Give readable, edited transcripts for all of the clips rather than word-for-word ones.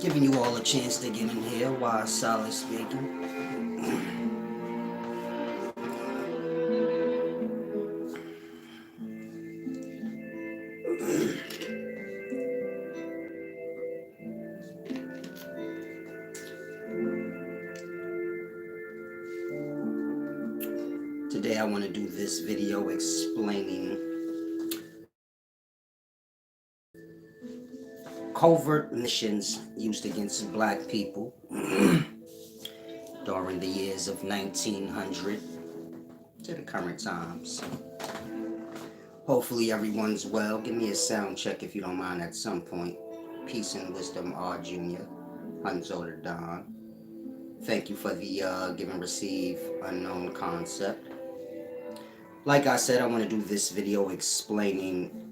Giving you all a chance to get in here while Solid speaking. Today I want to do this video explaining covert missions used against black people during the years of 1900 to the current times. Hopefully everyone's well. Give me a sound check if you don't mind at some point. Peace and wisdom, R. Jr., Hunzo the Don. Thank you for the give and receive unknown concept. Like I said, I want to do this video explaining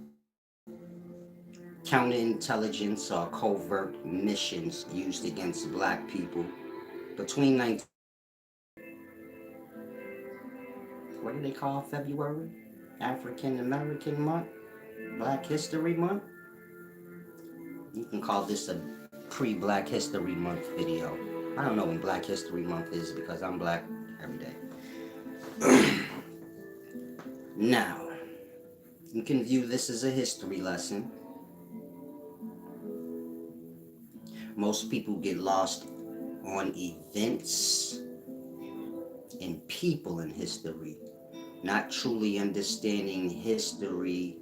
counterintelligence or covert missions used against black people between what do they call February? African American Month? Black History Month? You can call this a pre-Black History Month video. I don't know when Black History Month is because I'm black every day. Now, you can view this as a history lesson. Most people get lost on events and people in history, not truly understanding history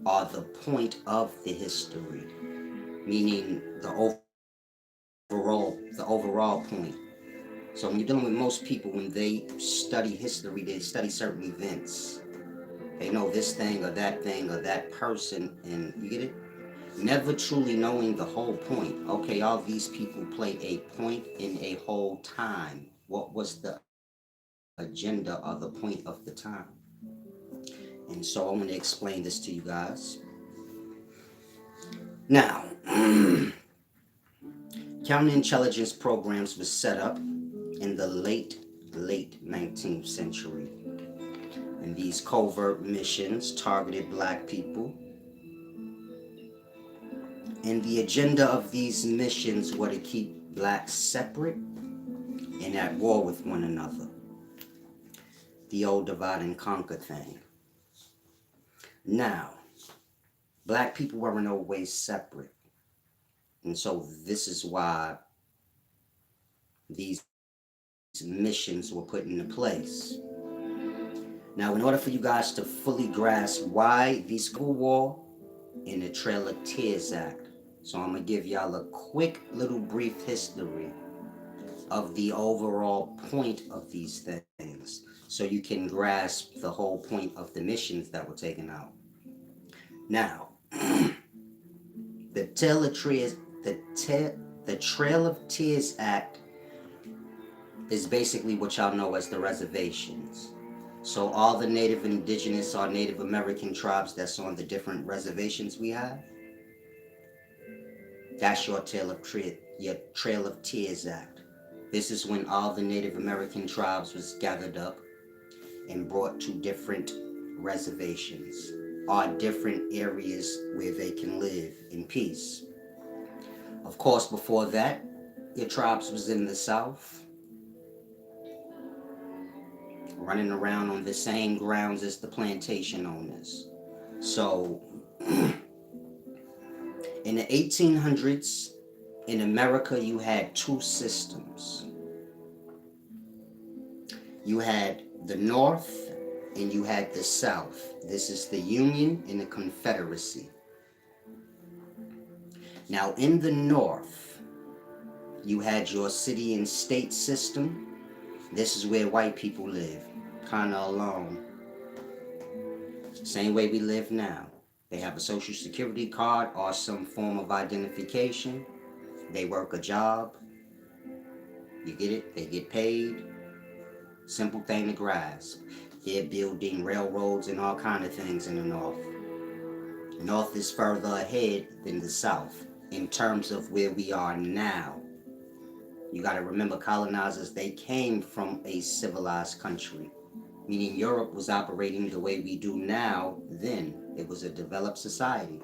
or the point of the history, meaning the overall point. So when you're dealing with most people, when they study history, they study certain events. They know this thing or that person, and you get it? Never truly knowing the whole point. Okay, all these people play a point in a whole time. What was the agenda or the point of the time? And so I'm going to explain this to you guys. Now, counterintelligence programs were set up in the late 19th century. And these covert missions targeted black people. And the agenda of these missions were to keep blacks separate and at war with one another. The old divide and conquer thing. Now, black people weren't always separate. And so this is why these missions were put into place. Now, in order for you guys to fully grasp why the Civil War and the Trail of Tears Act, so I'm going to give y'all a quick little brief history of the overall point of these things so you can grasp the whole point of the missions that were taken out. Now, the Trail of Tears Act is basically what y'all know as the reservations. So all the Native Indigenous or Native American tribes that's on the different reservations we have, that's your Trail of Tears Act. This is when all the Native American tribes was gathered up and brought to different reservations or different areas where they can live in peace. Of course, before that, your tribes was in the South, running around on the same grounds as the plantation owners. So, in the 1800s, in America, you had two systems. You had the North and you had the South. This is the Union and the Confederacy. Now, in the North, you had your city and state system. This is where white people live, kind of alone. Same way we live now. They have a social security card or some form of identification. They work a job. You get it? They get paid. Simple thing to grasp. They're building railroads and all kind of things in the North. North is further ahead than the South in terms of where we are now. You got to remember, colonizers, they came from a civilized country, meaning Europe was operating the way we do now then. It was a developed society.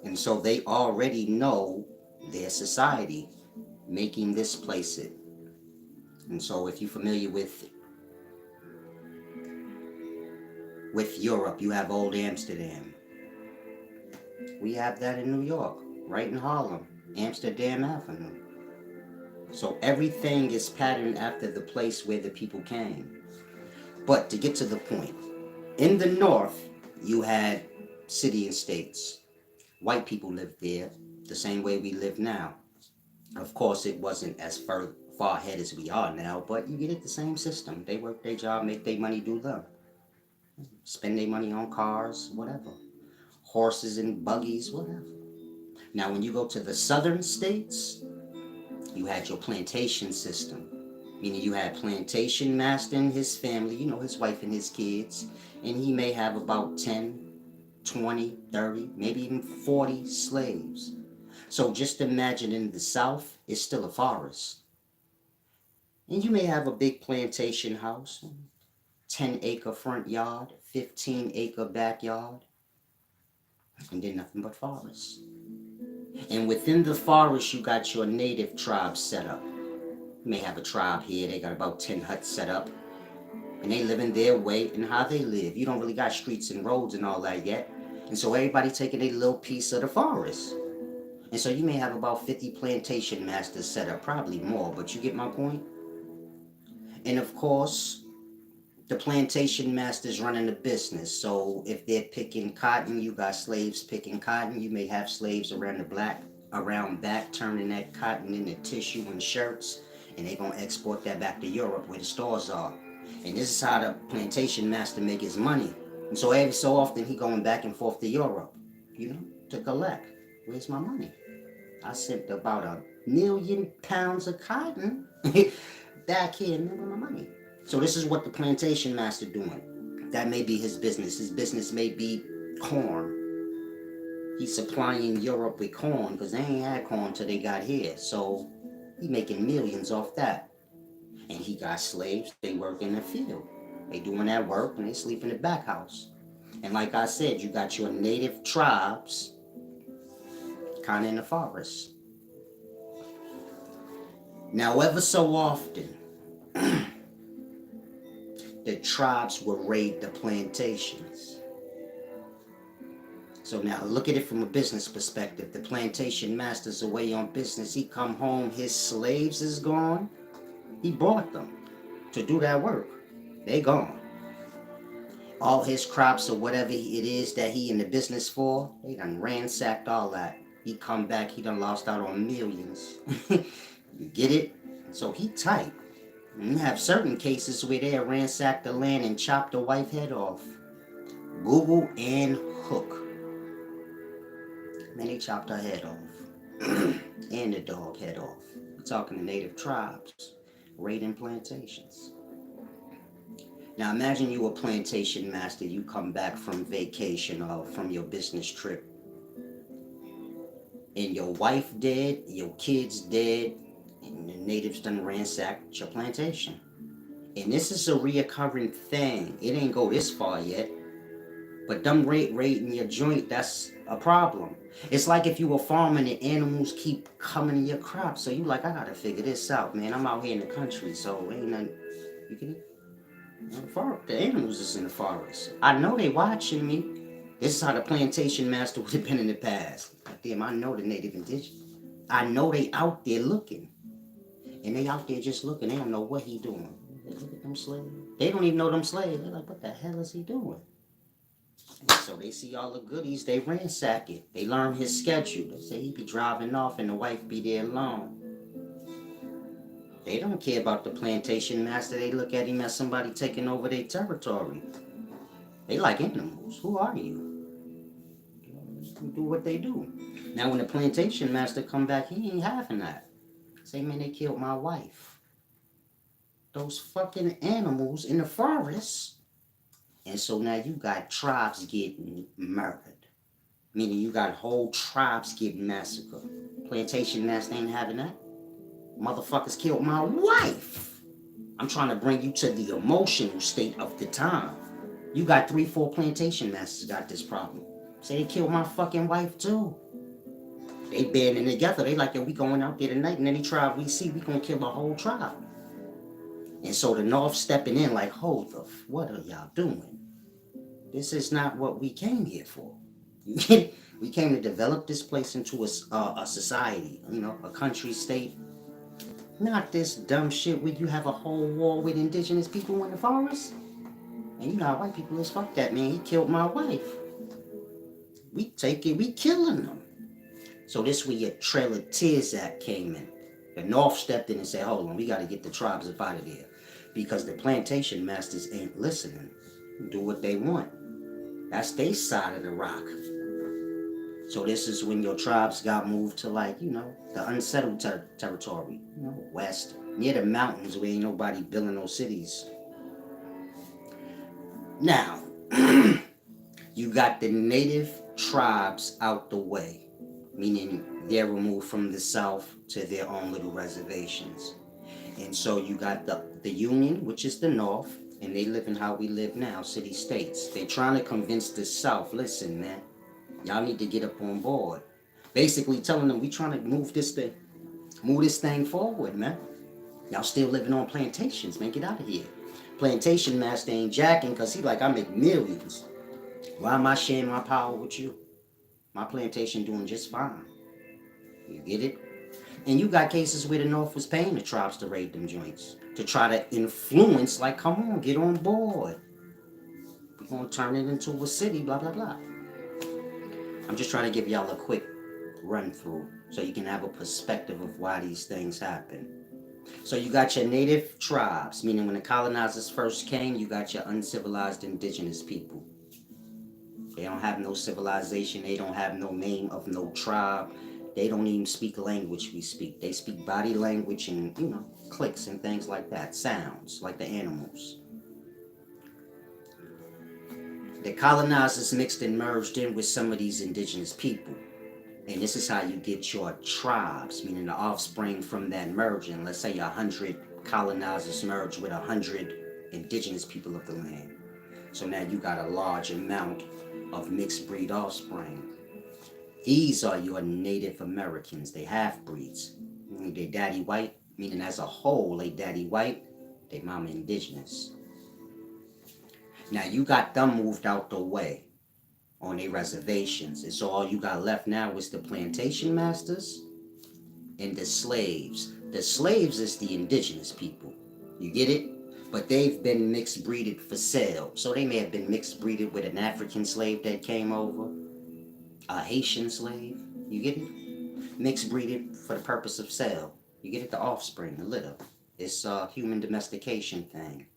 And so they already know their society, making this place it. And so if you're familiar with Europe, you have Old Amsterdam. We have that in New York, right in Harlem, Amsterdam Avenue. So everything is patterned after the place where the people came. But to get to the point, in the North, you had city and states. White people lived there the same way we live now. Of course, it wasn't as far ahead as we are now, but you get it the same system. They work their job, make their money, do them. Spend their money on cars, whatever. Horses and buggies, whatever. Now, when you go to the southern states, you had your plantation system. Meaning you had plantation master and his family, his wife and his kids, and he may have about 10, 20, 30, maybe even 40 slaves. So just imagine in the South, it's still a forest. And you may have a big plantation house, 10-acre front yard, 15-acre backyard, and then nothing but forest. And within the forest, you got your native tribes set up. You may have a tribe here, they got about 10 huts set up, and they live in their way and how they live. You don't really got streets and roads and all that yet. And so everybody taking a little piece of the forest. And so you may have about 50 plantation masters set up, probably more, but you get my point? And of course, the plantation masters running the business. So if they're picking cotton, you got slaves picking cotton. You may have slaves around back, turning that cotton into tissue and shirts, and they're gonna export that back to Europe where the stores are. And this is how the plantation master make his money. And so every so often he going back and forth to Europe, to collect. Where's my money? I sent about 1,000,000 pounds of cotton back here, and remember my money. So this is what the plantation master doing. That may be his business. His business may be corn. He's supplying Europe with corn because they ain't had corn till they got here. So he making millions off that. And he got slaves. They work in the field. They doing that work and they sleep in the back house. And like I said, you got your native tribes kind of in the forest. Now, ever so often, the tribes will raid the plantations. So now look at it from a business perspective. The plantation master's away on business. He come home, his slaves is gone. He brought them to do that work. They gone. All his crops or whatever it is that he in the business for, they done ransacked all that. He come back, he done lost out on millions. You get it? So he tight. You have certain cases where they ransack the land and chop the wife head off. Google and Hook. Man, they chopped her head off. And the dog head off. We're talking to native tribes. Raiding plantations. Now imagine you a plantation master. You come back from vacation or from your business trip. And your wife dead, your kids dead, and the natives done ransacked your plantation. And this is a reoccurring thing. It ain't go this far yet. But them raiding your joint, that's a problem. It's like if you were farming and animals keep coming in your crops. So you like, I gotta figure this out, man. I'm out here in the country, so ain't nothing. You get it? The animals is in the forest. I know they watching me. This is how the plantation master would have been in the past. Like, damn, I know the native indigenous. I know they out there looking. And they out there just looking. They don't know what he doing. Look at them slaves. They don't even know them slaves. They're like, what the hell is he doing? And so they see all the goodies. They ransack it. They learn his schedule. They say he be driving off and the wife be there alone. They don't care about the plantation master. They look at him as somebody taking over their territory. They like animals. Who are you? Do what they do. Now when the plantation master come back, he ain't having that. Say, man, they killed my wife. Those fucking animals in the forest. And so now you got tribes getting murdered. Meaning you got whole tribes getting massacred. Plantation master ain't having that. Motherfuckers killed my wife. I'm trying to bring you to the emotional state of the time. You got 3, 4 plantation masters got this problem. Say they killed my fucking wife too. They banding together. They like, yo, we going out there tonight, and any tribe we see, we gonna kill the whole tribe. And so the North stepping in like, hold the, what are y'all doing? This is not what we came here for. We came to develop this place into a society, a country state. Not this dumb shit where you have a whole war with indigenous people in the forest. And you know how white people is, fuck that, man. He killed my wife. We take it, we killing them. So this where your Trail of Tears Act came in. The North stepped in and said, hold on, we got to get the tribes up out of there. Because the plantation masters ain't listening. Do what they want. That's their side of the rock. So this is when your tribes got moved to the unsettled territory. West, near the mountains where ain't nobody building those cities. Now, you got the native tribes out the way, meaning they're removed from the south to their own little reservations. And so you got the Union, which is the north, and they live in how we live now, city states. They're trying to convince the south, listen, man, y'all need to get up on board. Basically telling them we trying to move this thing forward, man. Y'all still living on plantations, man, get out of here. Plantation master ain't jacking because he like, I make millions. Why am I sharing my power with you? My plantation doing just fine. You get it? And you got cases where the North was paying the tribes to raid them joints. To try to influence, like, come on, get on board. We're going to turn it into a city, blah, blah, blah. I'm just trying to give y'all a quick run through so you can have a perspective of why these things happen. So you got your native tribes, meaning when the colonizers first came, you got your uncivilized indigenous people. They don't have no civilization. They don't have no name of no tribe. They don't even speak the language we speak. They speak body language and, clicks and things like that. Sounds, like the animals. The colonizers mixed and merged in with some of these indigenous people. And this is how you get your tribes, meaning the offspring from that merging. Let's say 100 colonizers merge with 100 indigenous people of the land. So now you got a large amount of mixed breed offspring. These are your Native Americans. They half-breeds. They daddy white, meaning as a whole, they daddy white, they mama indigenous. Now you got them moved out the way on their reservations. And so all you got left now is the plantation masters and the slaves. The slaves is the indigenous people. You get it? But they've been mixed breeded for sale. So they may have been mixed breeded with an African slave that came over, a Haitian slave. You get it? Mixed breeded for the purpose of sale. You get it? The offspring, the litter. It's a human domestication thing.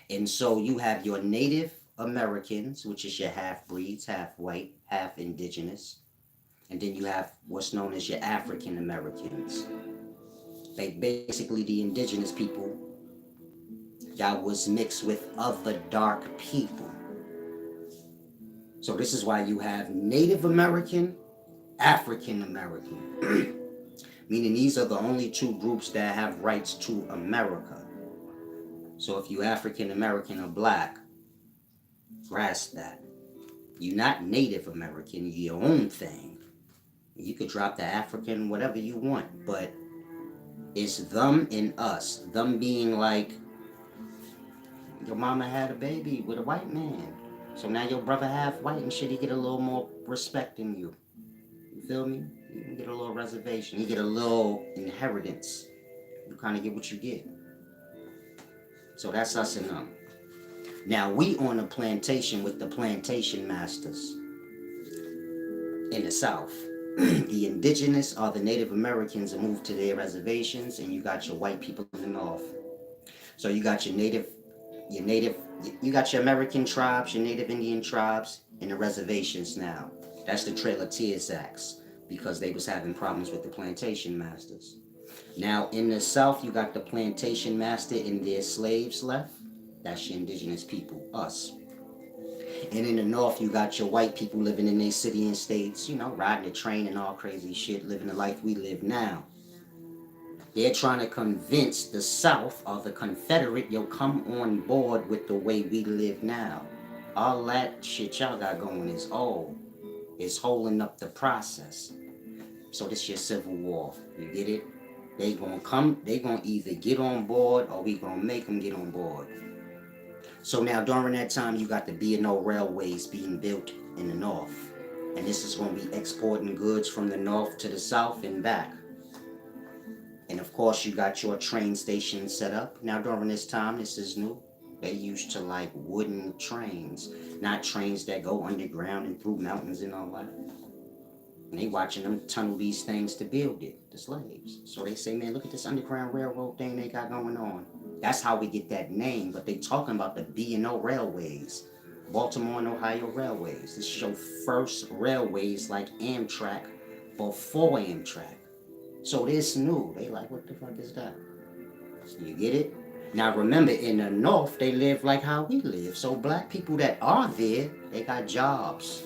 And so you have your Native Americans, which is your half-breeds, half-white, half-indigenous. And then you have what's known as your African Americans. They basically the indigenous people that was mixed with other dark people. So this is why you have Native American, African American. Meaning these are the only two groups that have rights to America. So if you African American or black, grasp that. You're not Native American, you're your own thing. You could drop the African, whatever you want, but it's them and us. Them being like, your mama had a baby with a white man. So now your brother half white and shit, he get a little more respect than you. You feel me? You get a little reservation. You get a little inheritance. You kind of get what you get. So that's us and them. Now we on a plantation with the plantation masters in the South. The indigenous or the Native Americans are moved to their reservations, and you got your white people in the North. So you got you got your American tribes, your Native Indian tribes, and the reservations now. That's the Trail of Tears Acts, because they was having problems with the plantation masters. Now in the South, you got the plantation master and their slaves left. That's your indigenous people, us. And in the North, you got your white people living in their city and states, riding the train and all crazy shit, living the life we live now. They're trying to convince the South or the Confederate, you'll come on board with the way we live now. All that shit y'all got going is old. It's holding up the process. So this your civil war. You get it? They gonna either get on board or we gonna make them get on board. So now during that time, you got the B&O railways being built in the north. And this is gonna be exporting goods from the north to the south and back. And of course, you got your train station set up. Now during this time, this is new. They used to like wooden trains, not trains that go underground and through mountains and all that. And they watching them tunnel these things to build it, the slaves. So they say, man, look at this underground railroad thing they got going on. That's how we get that name. But they talking about the B&O railways, Baltimore and Ohio railways. This is your first railways like Amtrak before Amtrak. So this new. They like, what the fuck is that? You get it? Now remember, in the north, they live like how we live. So black people that are there, they got jobs.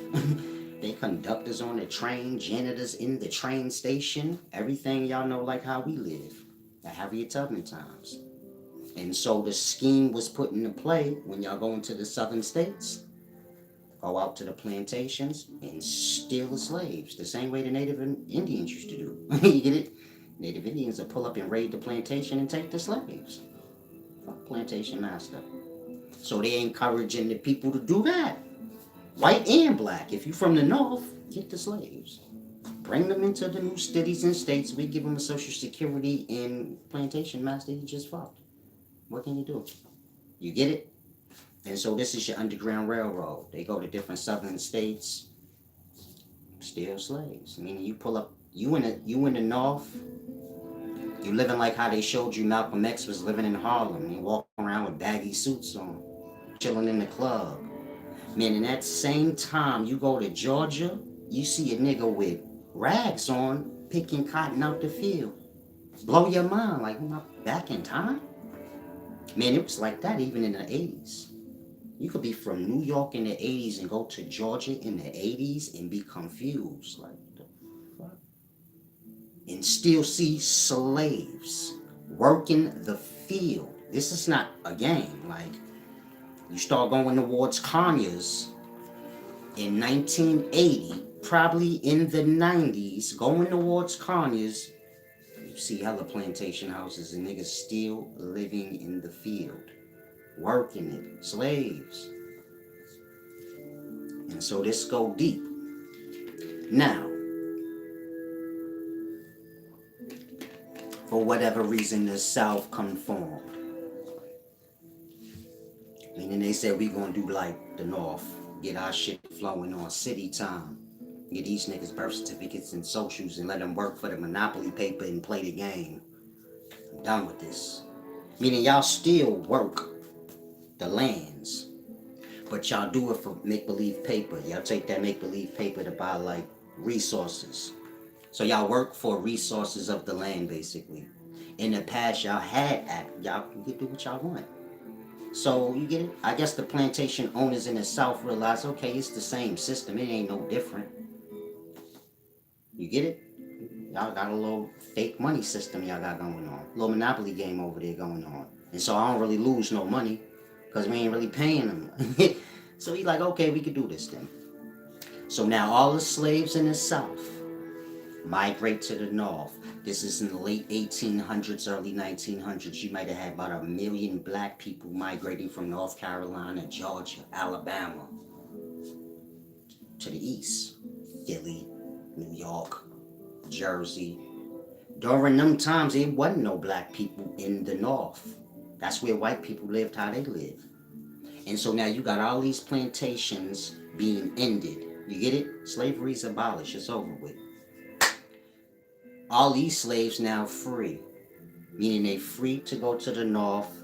They conductors on the train, janitors in the train station, everything y'all know like how we live. The Harriet Tubman times. And so the scheme was put into play when y'all go into the southern states. Go out to the plantations and steal the slaves. The same way the Native Indians used to do. You get it? Native Indians will pull up and raid the plantation and take the slaves. Fuck plantation master. So they encouraging the people to do that. White and black. If you from the north, get the slaves. Bring them into the new cities and states. We give them a social security and plantation master. You just fucked. What can you do? You get it? And so this is your underground railroad. They go to different southern states, steal slaves. Meaning you pull up, you in the north, you living like how they showed you Malcolm X was living in Harlem. You walking around with baggy suits on, chilling in the club. Man, in that same time you go to Georgia, you see a nigga with rags on picking cotton out the field. Blow your mind, like, am I back in time? Man, it was like that even in the 80s. You could be from New York in the 80s and go to Georgia in the 80s and be confused. Like, the fuck? And still see slaves working the field. This is not a game. Like, you start going towards Conyers in 1980, probably in the 90s, going towards Conyers, you see hella plantation houses and niggas still living in the field, working it, slaves. And so this go deep. Now, for whatever reason, the South conformed. Meaning they said we gonna do like the North, get our shit flowing on city time, get these niggas birth certificates and socials and let them work for the monopoly paper and play the game. I'm done with this. Meaning y'all still work the lands, but y'all do it for make-believe paper. Y'all take that make-believe paper to buy like resources. So y'all work for resources of the land basically. In the past y'all could do what y'all want. So you get it? I guess the plantation owners in the South realize, okay, it's the same system. It ain't no different. You get it? Y'all got a little fake money system y'all got going on. A little monopoly game over there going on. And so I don't really lose no money because we ain't really paying them. So he's like, okay, we could do this then. So now all the slaves in the South migrate to the North. This is in the late 1800s, early 1900s. You might have had about 1 million black people migrating from North Carolina, Georgia, Alabama to the east. Philly, New York, Jersey. During them times, there wasn't no black people in the North. That's where white people lived how they live. And so now you got all these plantations being ended. You get it? Slavery's abolished. It's over with. All these slaves now free, meaning they free to go to the north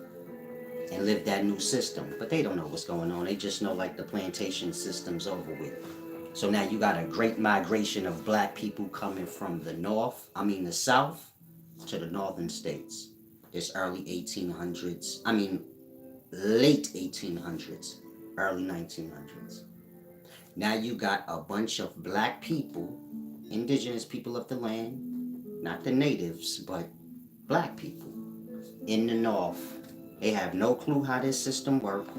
and live that new system. But they don't know what's going on. They just know like the plantation system's over with. So now you got a great migration of black people coming from the south to the northern states. This late 1800s, early 1900s. Now you got a bunch of black people, indigenous people of the land, not the natives, but black people in the north. They have no clue how this system works.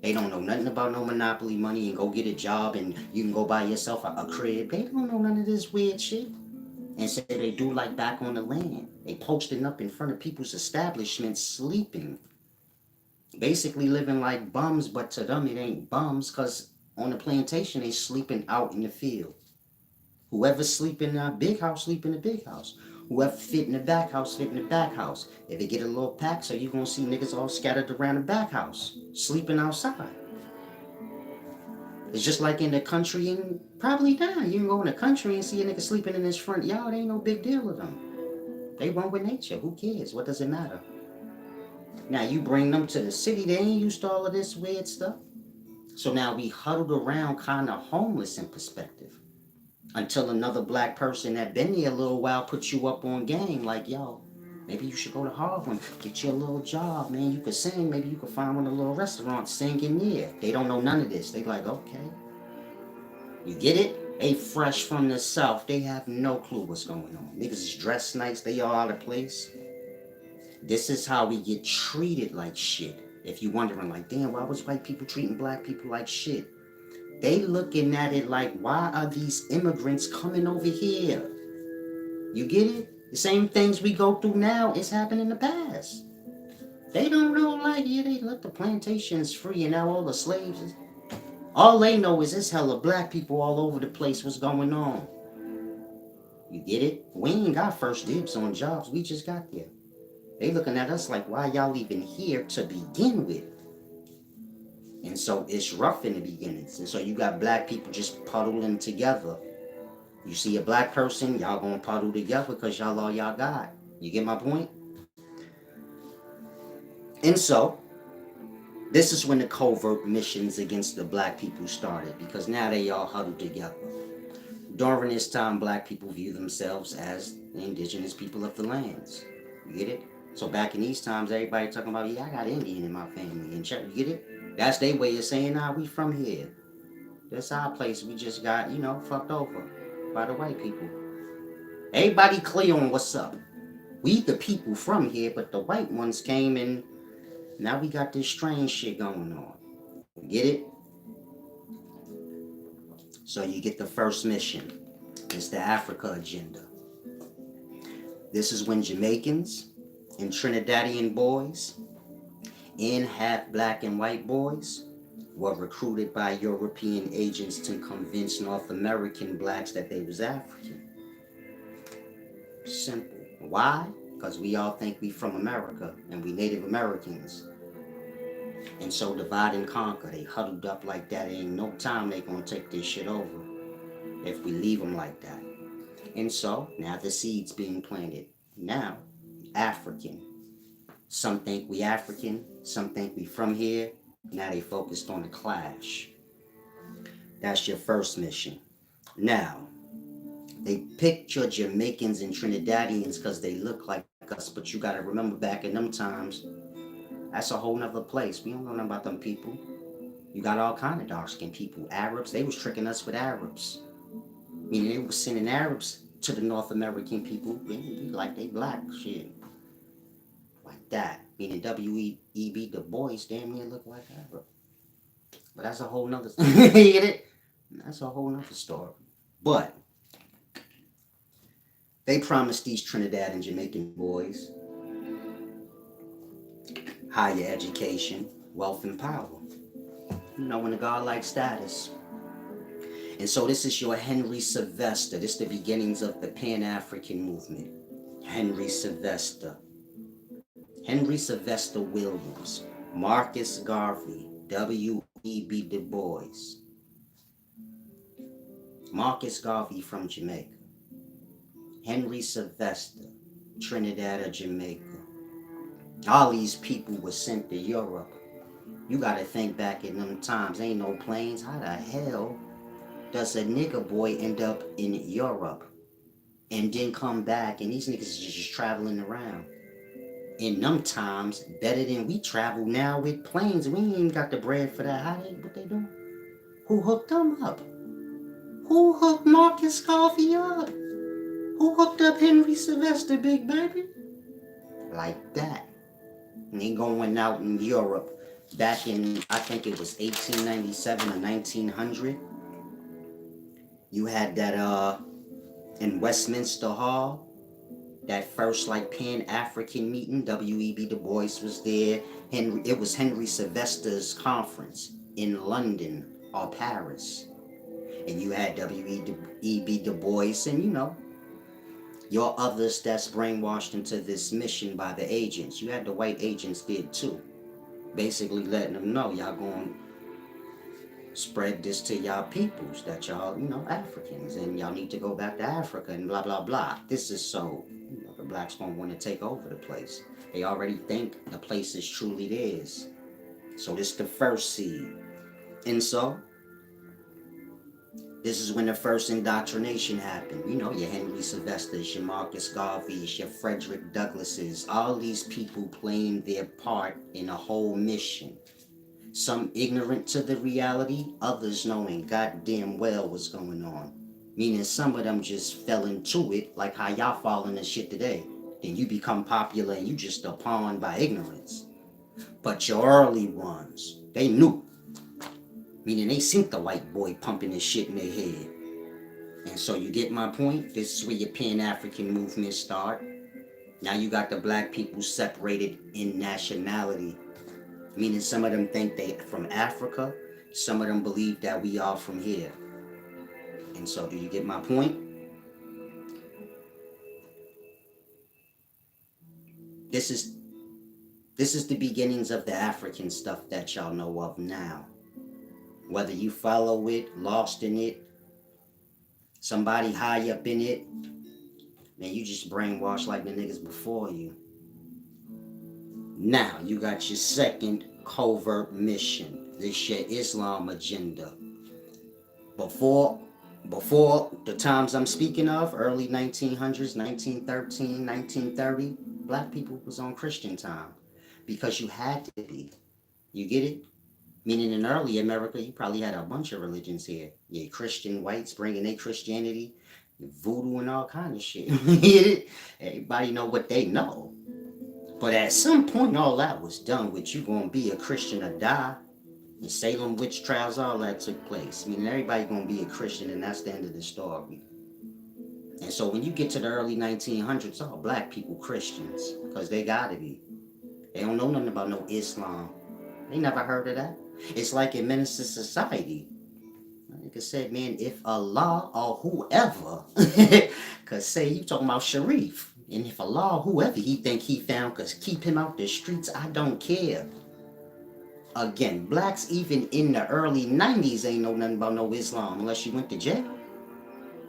They don't know nothing about no monopoly money and go get a job and you can go buy yourself a crib. They don't know none of this weird shit. and say they do like back on the land. They posting up in front of people's establishments, sleeping, basically living like bums, but to them it ain't bums, because on the plantation they sleeping out in the field. Whoever sleep in the big house, sleep in the big house. Whoever fit in the back house, fit in the back house. If it get a little packed, so you gonna see niggas all scattered around the back house, sleeping outside. It's just like in the country and probably down. You can go in the country and see a nigga sleeping in his front yard. Ain't no big deal with them. They one with nature. Who cares? What does it matter? Now you bring them to the city, they ain't used to all of this weird stuff. So now we huddled around kind of homeless in perspective. Until another black person that been there a little while put you up on game, like, yo, maybe you should go to Harlem, get you a little job, man. You could sing, maybe you could find one of the little restaurants, sing in there. They don't know none of this. They like, okay. You get it? They fresh from the South. They have no clue what's going on. Niggas is dressed nice. They all out of place. This is how we get treated like shit. If you wondering, like, damn, why was white people treating black people like shit? They looking at it like, why are these immigrants coming over here? You get it? The same things we go through now is happening in the past. They don't know, like, yeah, they let the plantations free and now all the slaves. All they know is this hella black people all over the place. What's going on? You get it? We ain't got first dibs on jobs. We just got there. They looking at us like, why y'all even here to begin with? And so it's rough in the beginnings. And so you got black people just puddling together. You see a black person, y'all gonna puddle together because y'all all y'all got. You get my point? And so, this is when the covert missions against the black people started, because now they all huddled together. During this time, black people view themselves as the indigenous people of the lands. You get it? So back in these times, everybody talking about, yeah, I got Indian in my family. And you get it? That's their way of saying, nah, we from here. That's our place. We just got, fucked over by the white people. Everybody clear on what's up. We the people from here, but the white ones came and now we got this strange shit going on. Get it? So you get the first mission. It's the Africa agenda. This is when Jamaicans and Trinidadian boys and half black and white boys were recruited by European agents to convince North American blacks that they was African. Simple. Why? Because we all think we from America and we Native Americans. And so divide and conquer. They huddled up like that. Ain't no time they gonna take this shit over if we leave them like that. And so now the seed's being planted. Now, African. Some think we African. Some think we from here. Now they focused on the clash. That's your first mission. Now, they picked your Jamaicans and Trinidadians because they look like us. But you got to remember, back in them times, that's a whole nother place. We don't know nothing about them people. You got all kind of dark-skinned people. Arabs, they was tricking us with Arabs. Meaning they was sending Arabs to the North American people. Like they black shit. Like that. Meaning W.E.B. Du Bois damn near look like Arab. But that's a whole nother you get it? That's a whole nother story. But they promised these Trinidad and Jamaican boys higher education, wealth, and power. In a godlike status. And so this is your Henry Sylvester. This is the beginnings of the Pan-African movement. Henry Sylvester. Henry Sylvester Williams. Marcus Garvey. W.E.B. Du Bois. Marcus Garvey from Jamaica. Henry Sylvester. Trinidad or Jamaica. All these people were sent to Europe. You gotta think back in them times, ain't no planes. How the hell does a nigga boy end up in Europe and then come back and these niggas is just traveling around? In them times, better than we travel now with planes. We ain't even got the bread for that. What they doing? Who hooked them up? Who hooked Marcus Garvey up? Who hooked up Henry Sylvester, big baby? Like that. And they going out in Europe back in, I think it was 1897 or 1900. You had that in Westminster Hall, that first like Pan-African meeting, W.E.B. Du Bois was there. It was Henry Sylvester's conference in London or Paris. And you had W.E.B. Du Bois and, your others that's brainwashed into this mission by the agents. You had the white agents did too. Basically letting them know y'all going to spread this to y'all peoples that y'all, Africans, and y'all need to go back to Africa and blah, blah, blah. This is so, the blacks don't want to take over the place. They already think the place is truly theirs. So this the first seed. And so, this is when the first indoctrination happened. Your Henry Sylvester's, your Marcus Garvey's, your Frederick Douglass's, all these people playing their part in a whole mission. Some ignorant to the reality, others knowing goddamn well what's going on. Meaning some of them just fell into it, like how y'all fall into shit today. Then you become popular and you just a pawn by ignorance. But your early ones, they knew. Meaning they seen the white boy pumping this shit in their head. And so you get my point? This is where your Pan-African movement start. Now you got the black people separated in nationality. Meaning some of them think they from Africa. Some of them believe that we are from here. And so do you get my point? This is the beginnings of the African stuff that y'all know of now. Whether you follow it, lost in it, somebody high up in it, man, you just brainwashed like the niggas before you. Now, you got your second covert mission. This your Islam agenda. Before the times I'm speaking of, early 1900s, 1913, 1930, black people was on Christian time. Because you had to be. You get it? Meaning in early America, you probably had a bunch of religions here. Yeah, Christian whites bringing their Christianity, voodoo and all kind of shit. You get it? Everybody know what they know. But at some point, all that was done with you gonna be a Christian or die. And Salem witch trials, all that took place. Meaning everybody gonna be a Christian, and that's the end of the story. And so when you get to the early 1900s, all black people Christians, because they gotta be. They don't know nothing about no Islam. They never heard of that. It's like in Minister Society. Like I said, man, if Allah or whoever, because say you talking about Sharif, and if Allah or whoever he think he found, because keep him out the streets, I don't care. Again, blacks even in the early 90s ain't know nothing about no Islam unless you went to jail.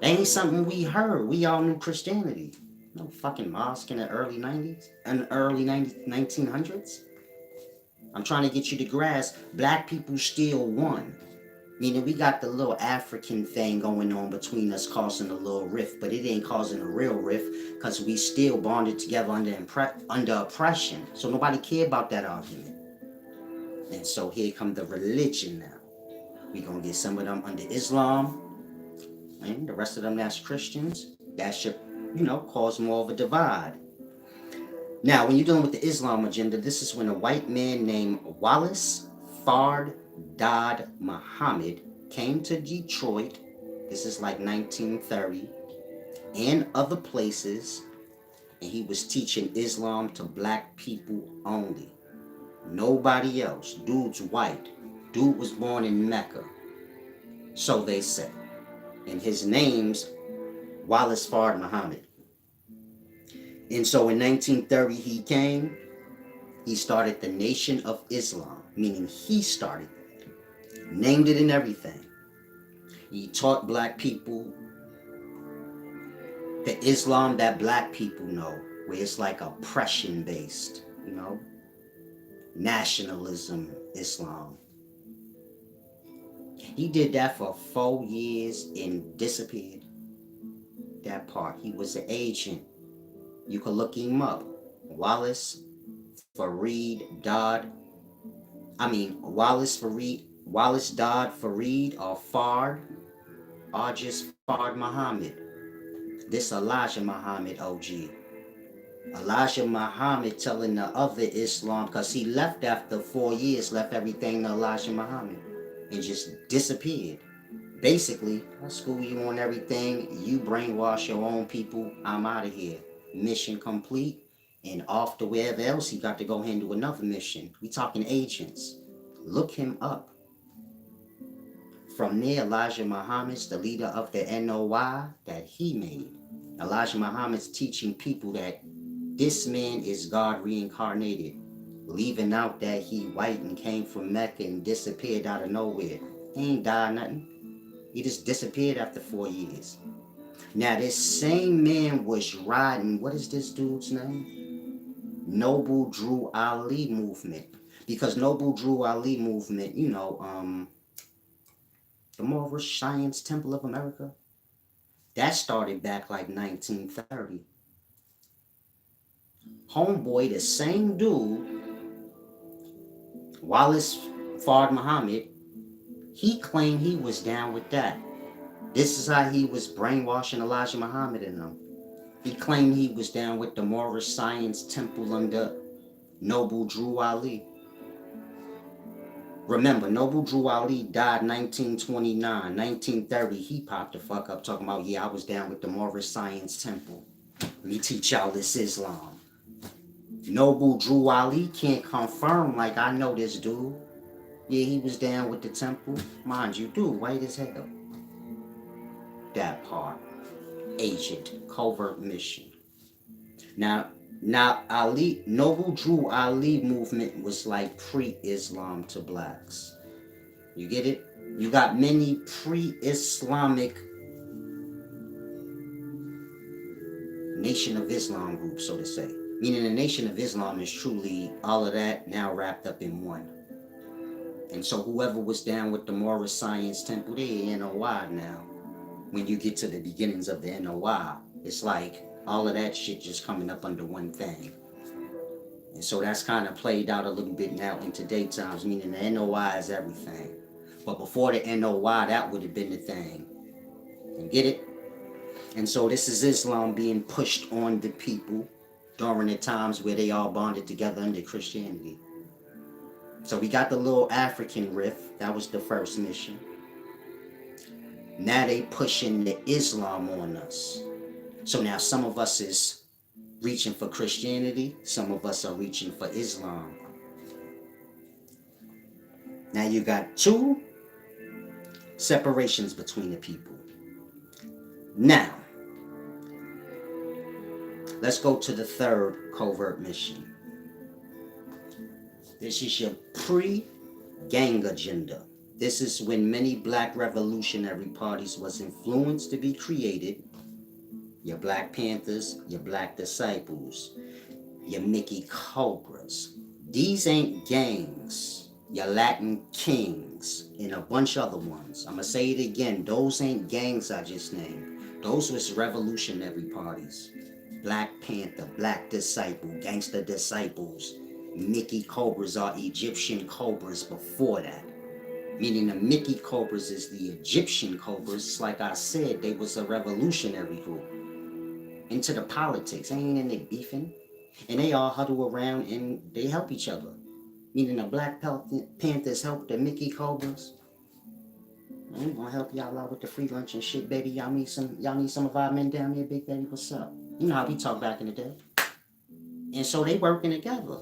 That ain't something we heard. We all knew Christianity. No fucking mosque in the early 90s, in the early 1900s. I'm trying to get you to grasp, black people still won. Meaning we got the little African thing going on between us causing a little rift, but it ain't causing a real rift because we still bonded together under oppression. So nobody care about that argument. And so here come the religion now. We gonna get some of them under Islam, and the rest of them that's Christians. That should, cause more of a divide. Now, when you're dealing with the Islam agenda, this is when a white man named Wallace Fard Dodd Muhammad came to Detroit. This is like 1930, and other places, and he was teaching Islam to black people only. Nobody else. Dude's white. Dude was born in Mecca. So they say. And his name's Wallace Fard Muhammad. And so in 1930 he came, he started the Nation of Islam, meaning he started it, named it and everything. He taught black people the Islam that black people know, where it's like oppression based, nationalism Islam. He did that for 4 years and disappeared. That part. He was an agent. You can look him up. Wallace Dodd Fareed or Fard, or just Fard Muhammad. This Elijah Muhammad OG. Elijah Muhammad telling the other Islam, because he left after 4 years, left everything to Elijah Muhammad and just disappeared. Basically, I school you on everything. You brainwash your own people. I'm out of here. Mission complete. And off to wherever else he got to go handle another mission. We talking agents. Look him up. From there, Elijah Muhammad's the leader of the NOI that he made. Elijah Muhammad's teaching people that this man is God reincarnated, leaving out that he white and came from Mecca and disappeared out of nowhere. He ain't died nothing. He just disappeared after 4 years. Now this same man was riding, what is this dude's name? Noble Drew Ali movement. Because Noble Drew Ali movement, the Moorish Science Temple of America, that started back like 1930. Homeboy, the same dude, Wallace Fard Muhammad, he claimed he was down with that. This is how he was brainwashing Elijah Muhammad and them. He claimed he was down with the Moorish Science Temple under Noble Drew Ali. Remember, Noble Drew Ali died 1929. 1930, he popped the fuck up talking about, yeah, I was down with the Moorish Science Temple. Let me teach y'all this Islam. Noble Drew Ali can't confirm like I know this dude. Yeah, he was down with the temple. Mind you, dude, white as hell. That part. Agent, covert mission. Now Ali, Noble Drew Ali movement was like pre-Islam to blacks. You get it? You got many pre-Islamic Nation of Islam groups, so to say. Meaning the Nation of Islam is truly all of that now wrapped up in one. And so whoever was down with the Moorish Science Temple, they NOI now. When you get to the beginnings of the NOI, it's like all of that shit just coming up under one thing. And so that's kind of played out a little bit now in today's times, meaning the NOI is everything. But before the NOI, that would have been the thing. You get it? And so this is Islam being pushed on the people during the times where they all bonded together under Christianity. So we got the little African rift. That was the first mission. Now they pushing the Islam on us. So now some of us is reaching for Christianity. Some of us are reaching for Islam. Now you got two separations between the people. Now, let's go to the third covert mission. This is your pre-gang agenda. This is when many black revolutionary parties was influenced to be created. Your Black Panthers, your Black Disciples, your Mickey Cobras. These ain't gangs. Your Latin Kings and a bunch of other ones. I'm going to say it again. Those ain't gangs I just named. Those was revolutionary parties. Black Panther, Black Disciple, Gangster Disciples. Mickey Cobras are Egyptian Cobras before that. Meaning the Mickey Cobras is the Egyptian Cobras. Like I said, they was a revolutionary group. Into the politics. They ain't in there beefing. And they all huddle around and they help each other. Meaning the Black Panthers help the Mickey Cobras. We gonna help y'all out with the free lunch and shit, baby. Y'all need some of our men down there, Big Daddy. What's up? You know how we talk back in the day. And so they working together.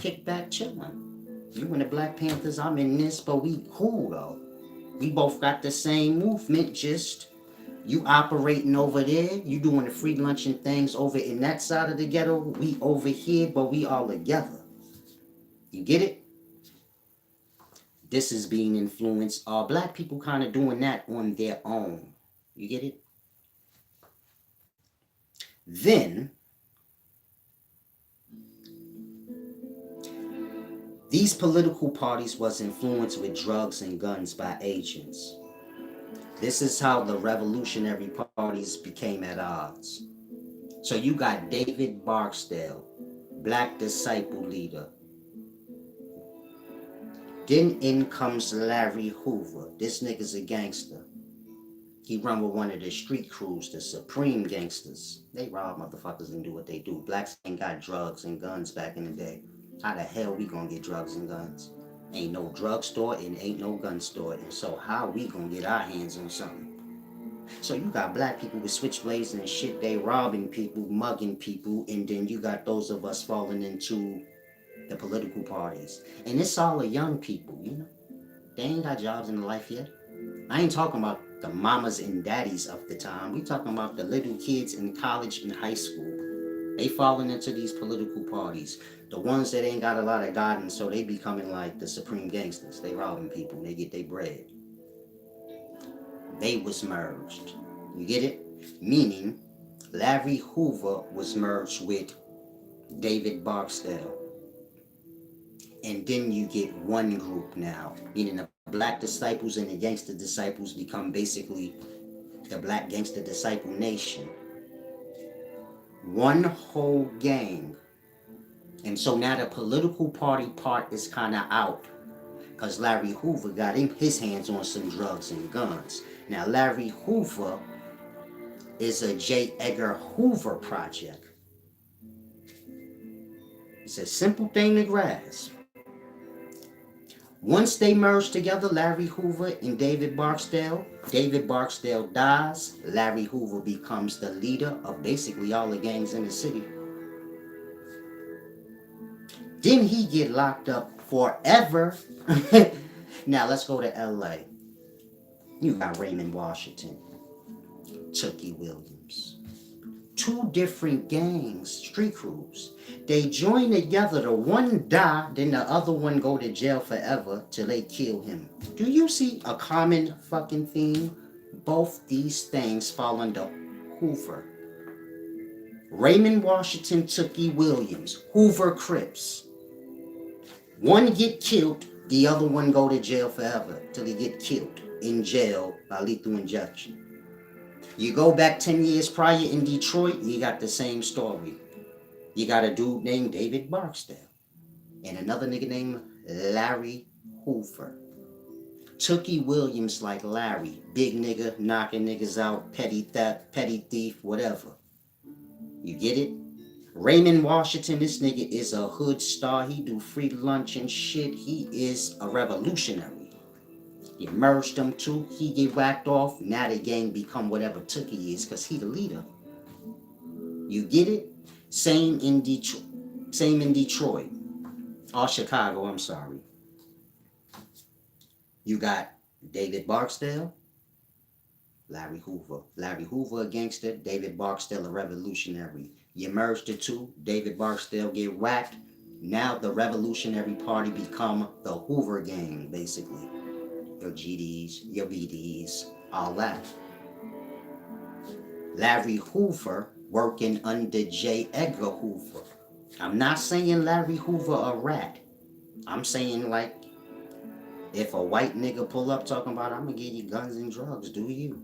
Kick back, chillin'. You in the Black Panthers, I'm in this, but we cool though. We both got the same movement, just you operating over there, you doing the free lunch and things over in that side of the ghetto, we over here, but we all together. You get it? This is being influenced. Black people kind of doing that on their own. You get it? Then, these political parties was influenced with drugs and guns by agents. This is how the revolutionary parties became at odds. So you got David Barksdale, Black Disciple leader. Then in comes Larry Hoover. This nigga's a gangster. He run with one of the street crews, the Supreme Gangsters. They rob motherfuckers and do what they do. Blacks ain't got drugs and guns back in the day. How the hell we gonna get drugs and guns? Ain't no drugstore and ain't no gun store. And so how we gonna get our hands on something? So you got black people with switchblades and shit, they robbing people, mugging people, and then you got those of us falling into the political parties. And it's all the young people, you know. They ain't got jobs in life yet. I ain't talking about the mamas and daddies of the time. We talking about the little kids in college and high school. They falling into these political parties. The ones that ain't got a lot of guidance, so they becoming like the supreme gangsters. They robbing people. They get their bread. They was merged. You get it? Meaning, Larry Hoover was merged with David Barksdale. And then you get one group now, meaning the black disciples and the gangster disciples become basically the black gangster disciple nation. One whole gang. And so now the political party part is kind of out because Larry Hoover got his hands on some drugs and guns. Now, Larry Hoover is a J. Edgar Hoover project. It's a simple thing to grasp. Once they merge together, Larry Hoover and David Barksdale dies. Larry Hoover becomes the leader of basically all the gangs in the city. Then he get locked up forever. Now let's go to LA. You got Raymond Washington, Tookie Williams. Two different gangs, street crews. They join together. The one die, then the other one go to jail forever till they kill him. Do you see a common fucking theme? Both these things fall under Hoover. Raymond Washington, Tookie Williams, Hoover Crips. One get killed, the other one go to jail forever till he get killed in jail by lethal injection. You go back 10 years prior in Detroit, you got the same story. You got a dude named David Barksdale and another nigga named Larry Hoover. Tookie Williams like Larry, big nigga, knocking niggas out, petty theft, petty thief, whatever. You get it? Raymond Washington, this nigga is a hood star. He do free lunch and shit. He is a revolutionary. You merged them two, he get whacked off. Now the gang become whatever Tookie is, cause he the leader. You get it? Same in Detroit. Or Chicago, I'm sorry. You got David Barksdale, Larry Hoover. Larry Hoover a gangster, David Barksdale a revolutionary. You merge the two, David Barksdale get whacked. Now the Revolutionary Party become the Hoover gang, basically. Your GDs, your BDs, all that. Larry Hoover working under J. Edgar Hoover. I'm not saying Larry Hoover a rat. I'm saying like, if a white nigga pull up talking about, I'm gonna give you guns and drugs, do you?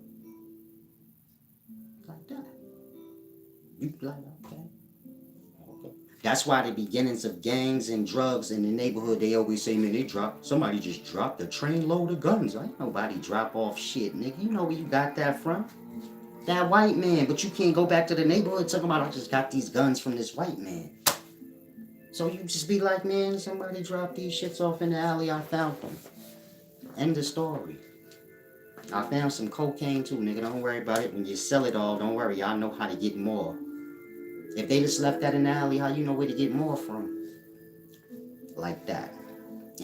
Like that. You like, okay. That's why the beginnings of gangs and drugs in the neighborhood, they always say, man, somebody just dropped a train load of guns. Ain't nobody drop off shit, nigga. You know where you got that from? That white man. But you can't go back to the neighborhood talking about, I just got these guns from this white man. So you just be like, man, somebody dropped these shits off in the alley. I found them. End of story. I found some cocaine too, nigga. Don't worry about it. When you sell it all, don't worry. I know how to get more. If they just left that in the alley, how you know where to get more from? Like that.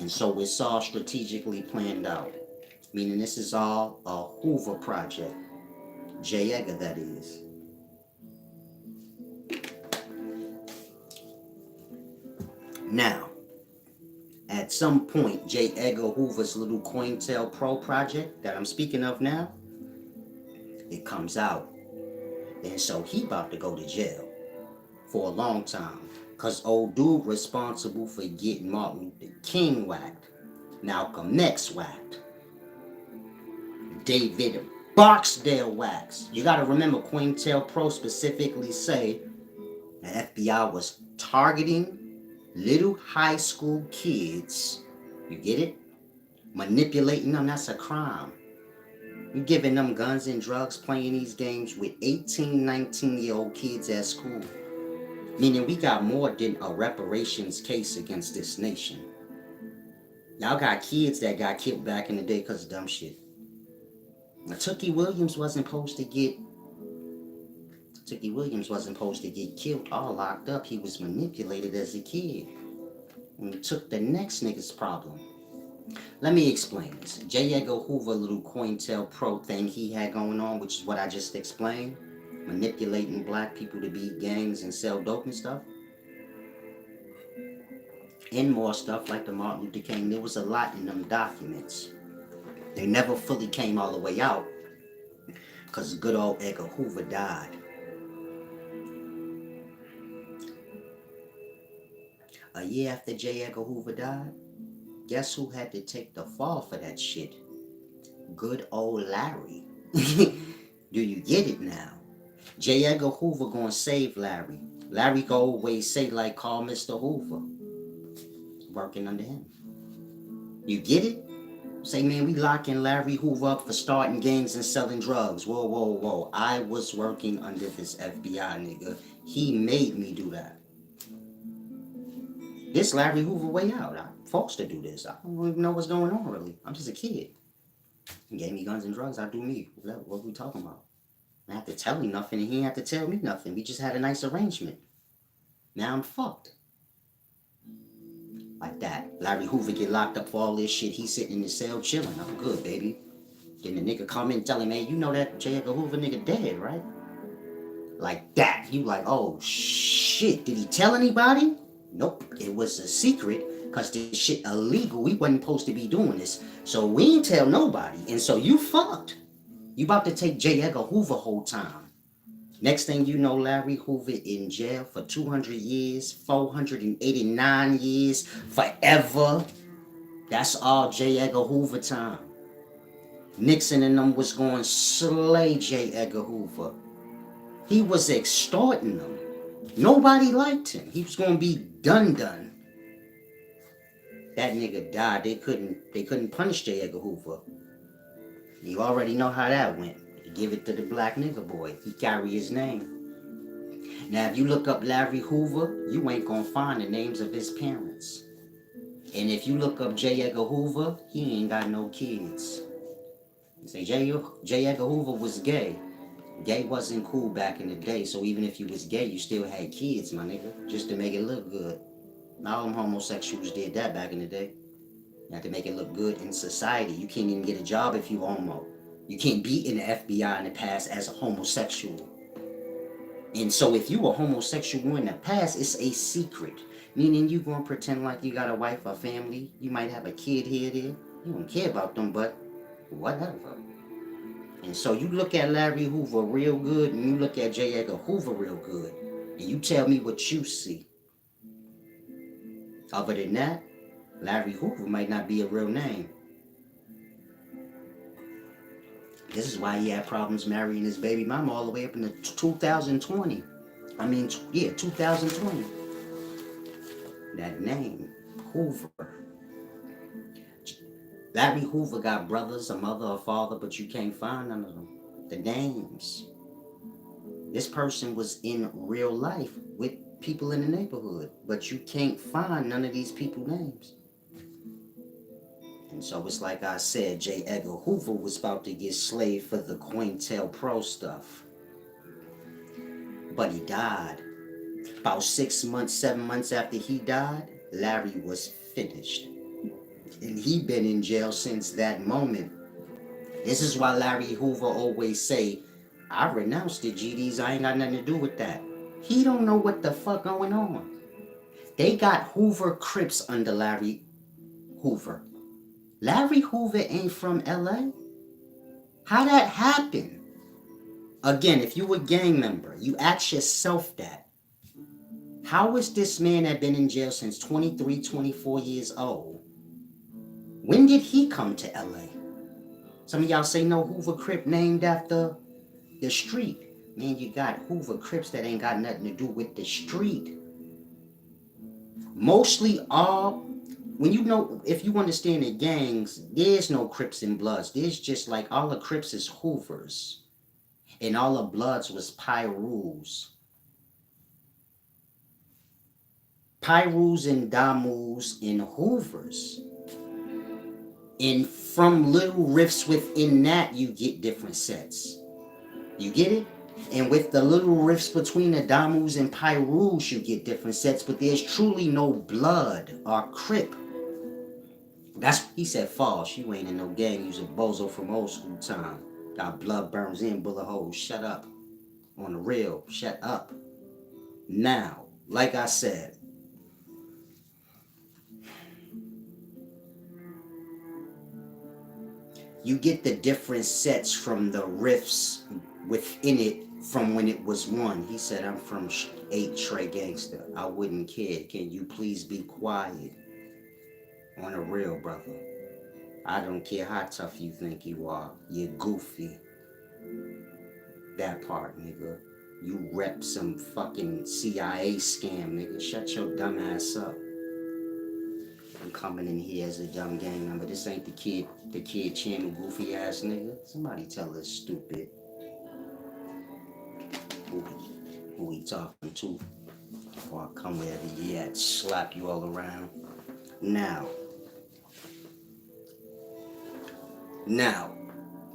And so it's all strategically planned out. Meaning this is all a Hoover project. J. Edgar, that is. Now, at some point, J. Edgar Hoover's little COINTELPRO project that I'm speaking of now, it comes out. And so he about to go to jail for a long time. Cause old dude responsible for getting Martin Luther King whacked, Malcolm X whacked, David Barksdale whacks. You gotta remember COINTELPRO specifically say the FBI was targeting little high school kids. You get it? Manipulating them, that's a crime. You're giving them guns and drugs, playing these games with 18, 19-year-old kids at school. Meaning we got more than a reparations case against this nation. Y'all got kids that got killed back in the day because of dumb shit. Now, Tookie Williams wasn't supposed to get killed or locked up. He was manipulated as a kid and took the next nigga's problem. Let me explain this. J. Edgar Hoover, little COINTELPRO thing he had going on, which is what I just explained, manipulating black people to be gangs and sell dope and stuff, and more stuff like the Martin Luther King. There was a lot in them documents. They never fully came all the way out because good old Edgar Hoover died. A year after J. Edgar Hoover died, guess who had to take the fall for that shit? Good old Larry. Do you get it now? J. Edgar Hoover gonna save Larry. Larry go always say like call Mr. Hoover. Working under him. You get it? Say man, we locking Larry Hoover up for starting gangs and selling drugs. Whoa, whoa, whoa. I was working under this FBI nigga. He made me do that. This Larry Hoover way out. I'm forced to do this. I don't even know what's going on really. I'm just a kid. He gave me guns and drugs. I do me. Whatever. What are we talking about? I have to tell him nothing and he didn't have to tell me nothing. We just had a nice arrangement. Now I'm fucked. Like that. Larry Hoover get locked up for all this shit. He's sitting in his cell chilling. I'm good, baby. Then the nigga come in and tell him, hey, you know that J. Edgar Hoover nigga dead, right? Like that. You like, oh shit. Did he tell anybody? Nope. It was a secret because this shit illegal. We wasn't supposed to be doing this. So we ain't tell nobody. And so you fucked. You about to take J. Edgar Hoover whole time. Next thing you know, Larry Hoover in jail for 200 years, 489 years, forever. That's all J. Edgar Hoover time. Nixon and them was going to slay J. Edgar Hoover. He was extorting them. Nobody liked him. He was going to be done. That nigga died. They couldn't punish J. Edgar Hoover. You already know how that went. Give it to the black nigga boy. He carry his name. Now, if you look up Larry Hoover, you ain't gonna find the names of his parents. And if you look up J. Edgar Hoover, he ain't got no kids. You say J. Edgar Hoover was gay. Gay wasn't cool back in the day, so even if you was gay, you still had kids, my nigga, just to make it look good. All them homosexuals did that back in the day. You have to make it look good in society. You can't even get a job if you homo. You can't be in the FBI in the past as a homosexual. And so if you were homosexual in the past, it's a secret. Meaning you gonna pretend like you got a wife or family. You might have a kid here, there. You don't care about them, but whatever. And so you look at Larry Hoover real good, and you look at J. Edgar Hoover real good, and you tell me what you see. Other than that, Larry Hoover might not be a real name. This is why he had problems marrying his baby mama all the way up into 2020. 2020. That name, Hoover. Larry Hoover got brothers, a mother, a father, but you can't find none of them. The names. This person was in real life with people in the neighborhood, but you can't find none of these people's names. And so it's like I said, J. Edgar Hoover was about to get slayed for the COINTELPRO stuff. But he died. About 6 months, 7 months after he died, Larry was finished. And he been in jail since that moment. This is why Larry Hoover always say, I renounced the GDs, I ain't got nothing to do with that. He don't know what the fuck going on. They got Hoover Crips under Larry Hoover. Larry Hoover ain't from LA? How that happen? Again, if you a gang member, you ask yourself that. How is this man that been in jail since 23, 24 years old? When did he come to LA? Some of y'all say no Hoover Crip named after the street. Man, you got Hoover Crips that ain't got nothing to do with the street. Mostly all, when you know, if you understand the gangs, there's no Crips and Bloods. There's just like all the Crips is Hoovers. And all the Bloods was Pyrus. Pyrus and Damus and Hoovers. And from little rifts within that, you get different sets. You get it? And with the little rifts between the Damus and Pyrus, you get different sets, but there's truly no blood or crip. That's what he said, false. You ain't in no gang. You's a bozo from old school time. Got blood burns in bullet holes. Shut up. On the real, shut up. Now, like I said, you get the different sets from the riffs within it from when it was one. He said, I'm from 8 Trey Gangster. I wouldn't care. Can you please be quiet? On the real, brother. I don't care how tough you think you are. You're goofy. That part, nigga. You rep some fucking CIA scam, nigga. Shut your dumb ass up. I'm coming in here as a dumb gang member. This ain't the kid channel goofy ass nigga. Somebody tell us stupid. Who he talking to? Before I come wherever you at, slap you all around. Now,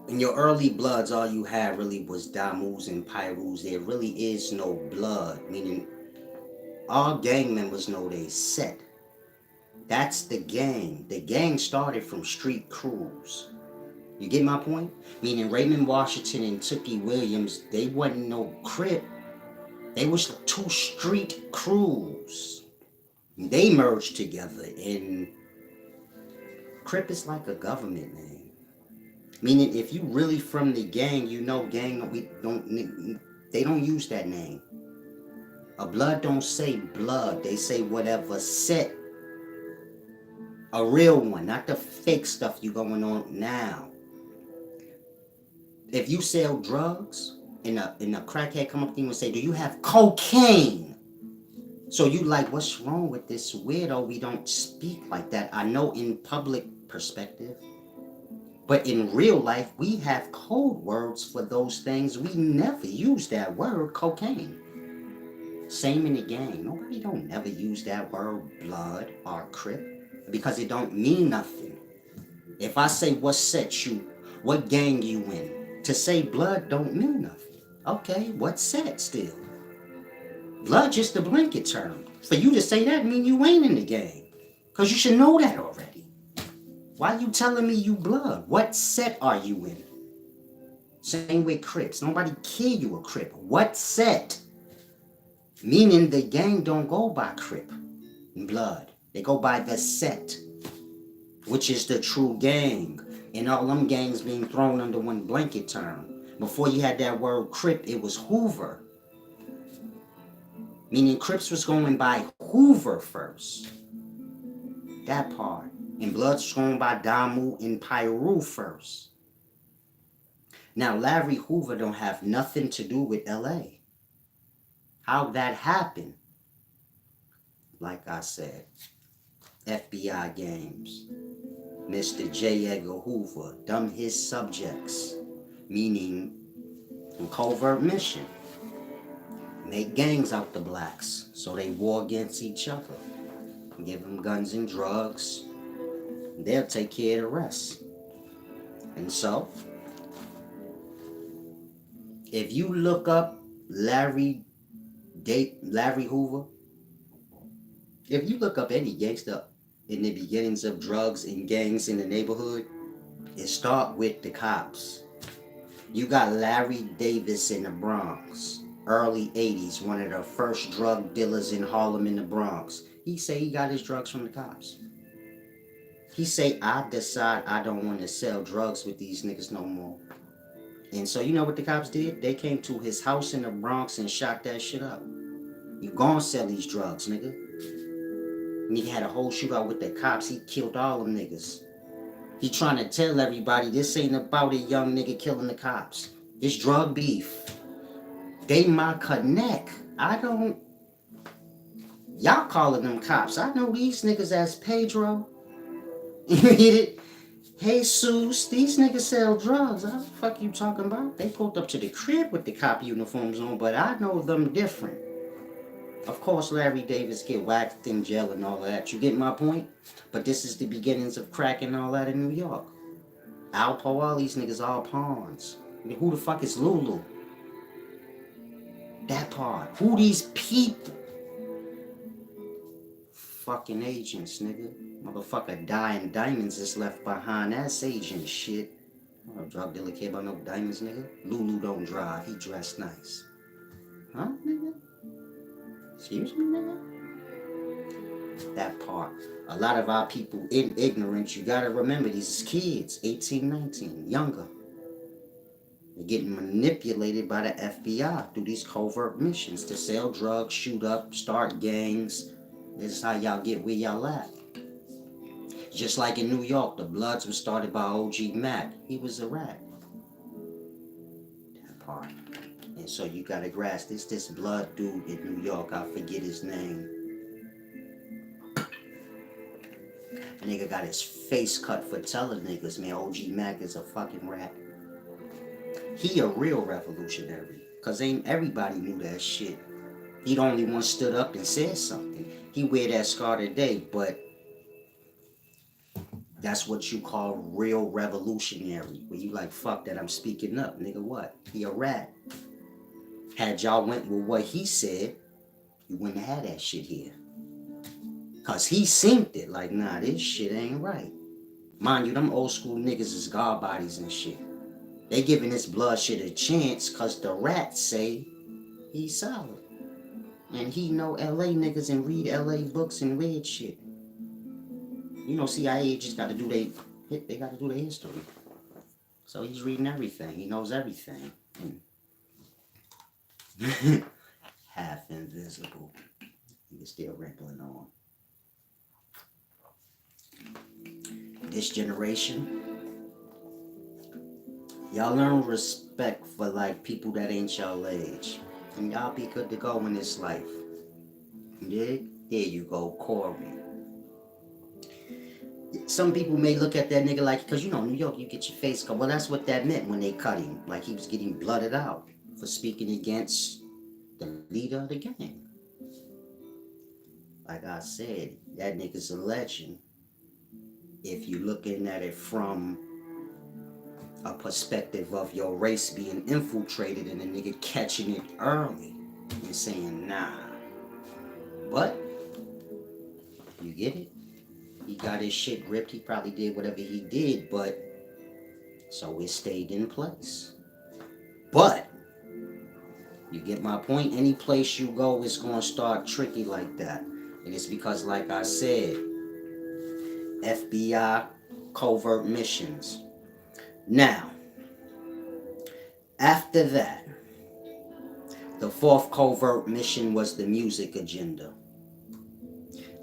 in your early bloods, all you had really was Damus and Pyrus. There really is no blood, meaning all gang members know they set. That's the gang. The gang started from street crews. You get my point? Meaning Raymond Washington and Tookie Williams, they wasn't no crip. They was 2 street crews. They merged together, and crip is like a government name. Meaning if you really from the gang, you know gang, they don't use that name. A blood don't say blood. They say whatever set. A real one, not the fake stuff you going on now. If you sell drugs, and a crackhead come up to you and say, do you have cocaine? So you like, what's wrong with this weirdo? We don't speak like that. I know in public perspective, but in real life, we have code words for those things. We never use that word, cocaine. Same in the gang. Nobody don't never use that word blood or crip because it don't mean nothing. If I say what set you, what gang you in, to say blood don't mean nothing. Okay, what set still? Blood just a blanket term. For you to say that mean you ain't in the gang. Because you should know that already. Why you telling me you blood? What set are you in? Same with Crips. Nobody care you a Crip. What set? Meaning the gang don't go by Crip and blood. They go by the set, which is the true gang. And all them gangs being thrown under one blanket term. Before you had that word Crip, it was Hoover. Meaning Crips was going by Hoover first. That part. And Bloods was going by Damu and Pyru first. Now, Larry Hoover don't have nothing to do with L.A. How that happened? Like I said, FBI games. Mr. J. Edgar Hoover, them his subjects. Meaning, covert mission. Make gangs out the blacks so they war against each other. Give them guns and drugs. They'll take care of the rest. And so, if you look up Larry Hoover, if you look up any gangster in the beginnings of drugs and gangs in the neighborhood, it start with the cops. You got Larry Davis in the Bronx, early 80s, one of the first drug dealers in Harlem in the Bronx. He say he got his drugs from the cops. He say, I decide I don't want to sell drugs with these niggas no more. And so you know what the cops did? They came to his house in the Bronx and shot that shit up. You gon' sell these drugs, nigga. And he had a whole shootout with the cops. He killed all them niggas. He trying to tell everybody this ain't about a young nigga killing the cops. It's drug beef. They my connect. Y'all calling them cops. I know these niggas as Pedro. You get it? Jesus, these niggas sell drugs. What the fuck you talking about? They pulled up to the crib with the cop uniforms on, but I know them different. Of course, Larry Davis get whacked in jail and all of that. You get my point? But this is the beginnings of crack and all that in New York. Alpo, all these niggas all pawns. I mean, who the fuck is Lulu? That part. Who these people? Fucking agents, nigga. Motherfucker dying diamonds is left behind. That's agent shit. Oh, drug dealer care about no diamonds, nigga. Lulu don't drive. He dressed nice. Huh, nigga? Excuse me, nigga? That part. A lot of our people in ignorance, you gotta remember these is kids, 18, 19, younger. They're getting manipulated by the FBI through these covert missions to sell drugs, shoot up, start gangs. This is how y'all get where y'all at. Just like in New York, the Bloods was started by OG Mac. He was a rat. That part. And so you gotta grasp this Blood dude in New York, I forget his name. A nigga got his face cut for telling niggas, man, OG Mac is a fucking rat. He a real revolutionary. Cause ain't everybody knew that shit. He the only one stood up and said something. He wear that scar today, but that's what you call real revolutionary. Where you like, fuck that, I'm speaking up. Nigga, what? He a rat. Had y'all went with what he said, you wouldn't have had that shit here. Cause he synced it like, nah, this shit ain't right. Mind you, them old school niggas is god bodies and shit. They giving this blood shit a chance cause the rats say he's solid. And he know LA niggas and read LA books and read shit. You know, CIA just gotta do they gotta do their history. So he's reading everything. He knows everything. Half invisible. He's still rambling on. This generation, y'all learn respect for like people that ain't y'all age. And y'all be good to go in this life. Yeah? There you go, Corey. Some people may look at that nigga like, because you know, New York, you get your face cut. Well, that's what that meant when they cut him. Like he was getting blooded out for speaking against the leader of the gang. Like I said, that nigga's a legend. If you're looking at it from a perspective of your race being infiltrated and a nigga catching it early and saying, nah. But, you get it? He got his shit ripped. He probably did whatever he did, but so it stayed in place. But, you get my point? Any place you go is going to start tricky like that. And it's because, like I said, FBI covert missions. Now, after that, the fourth covert mission was the music agenda.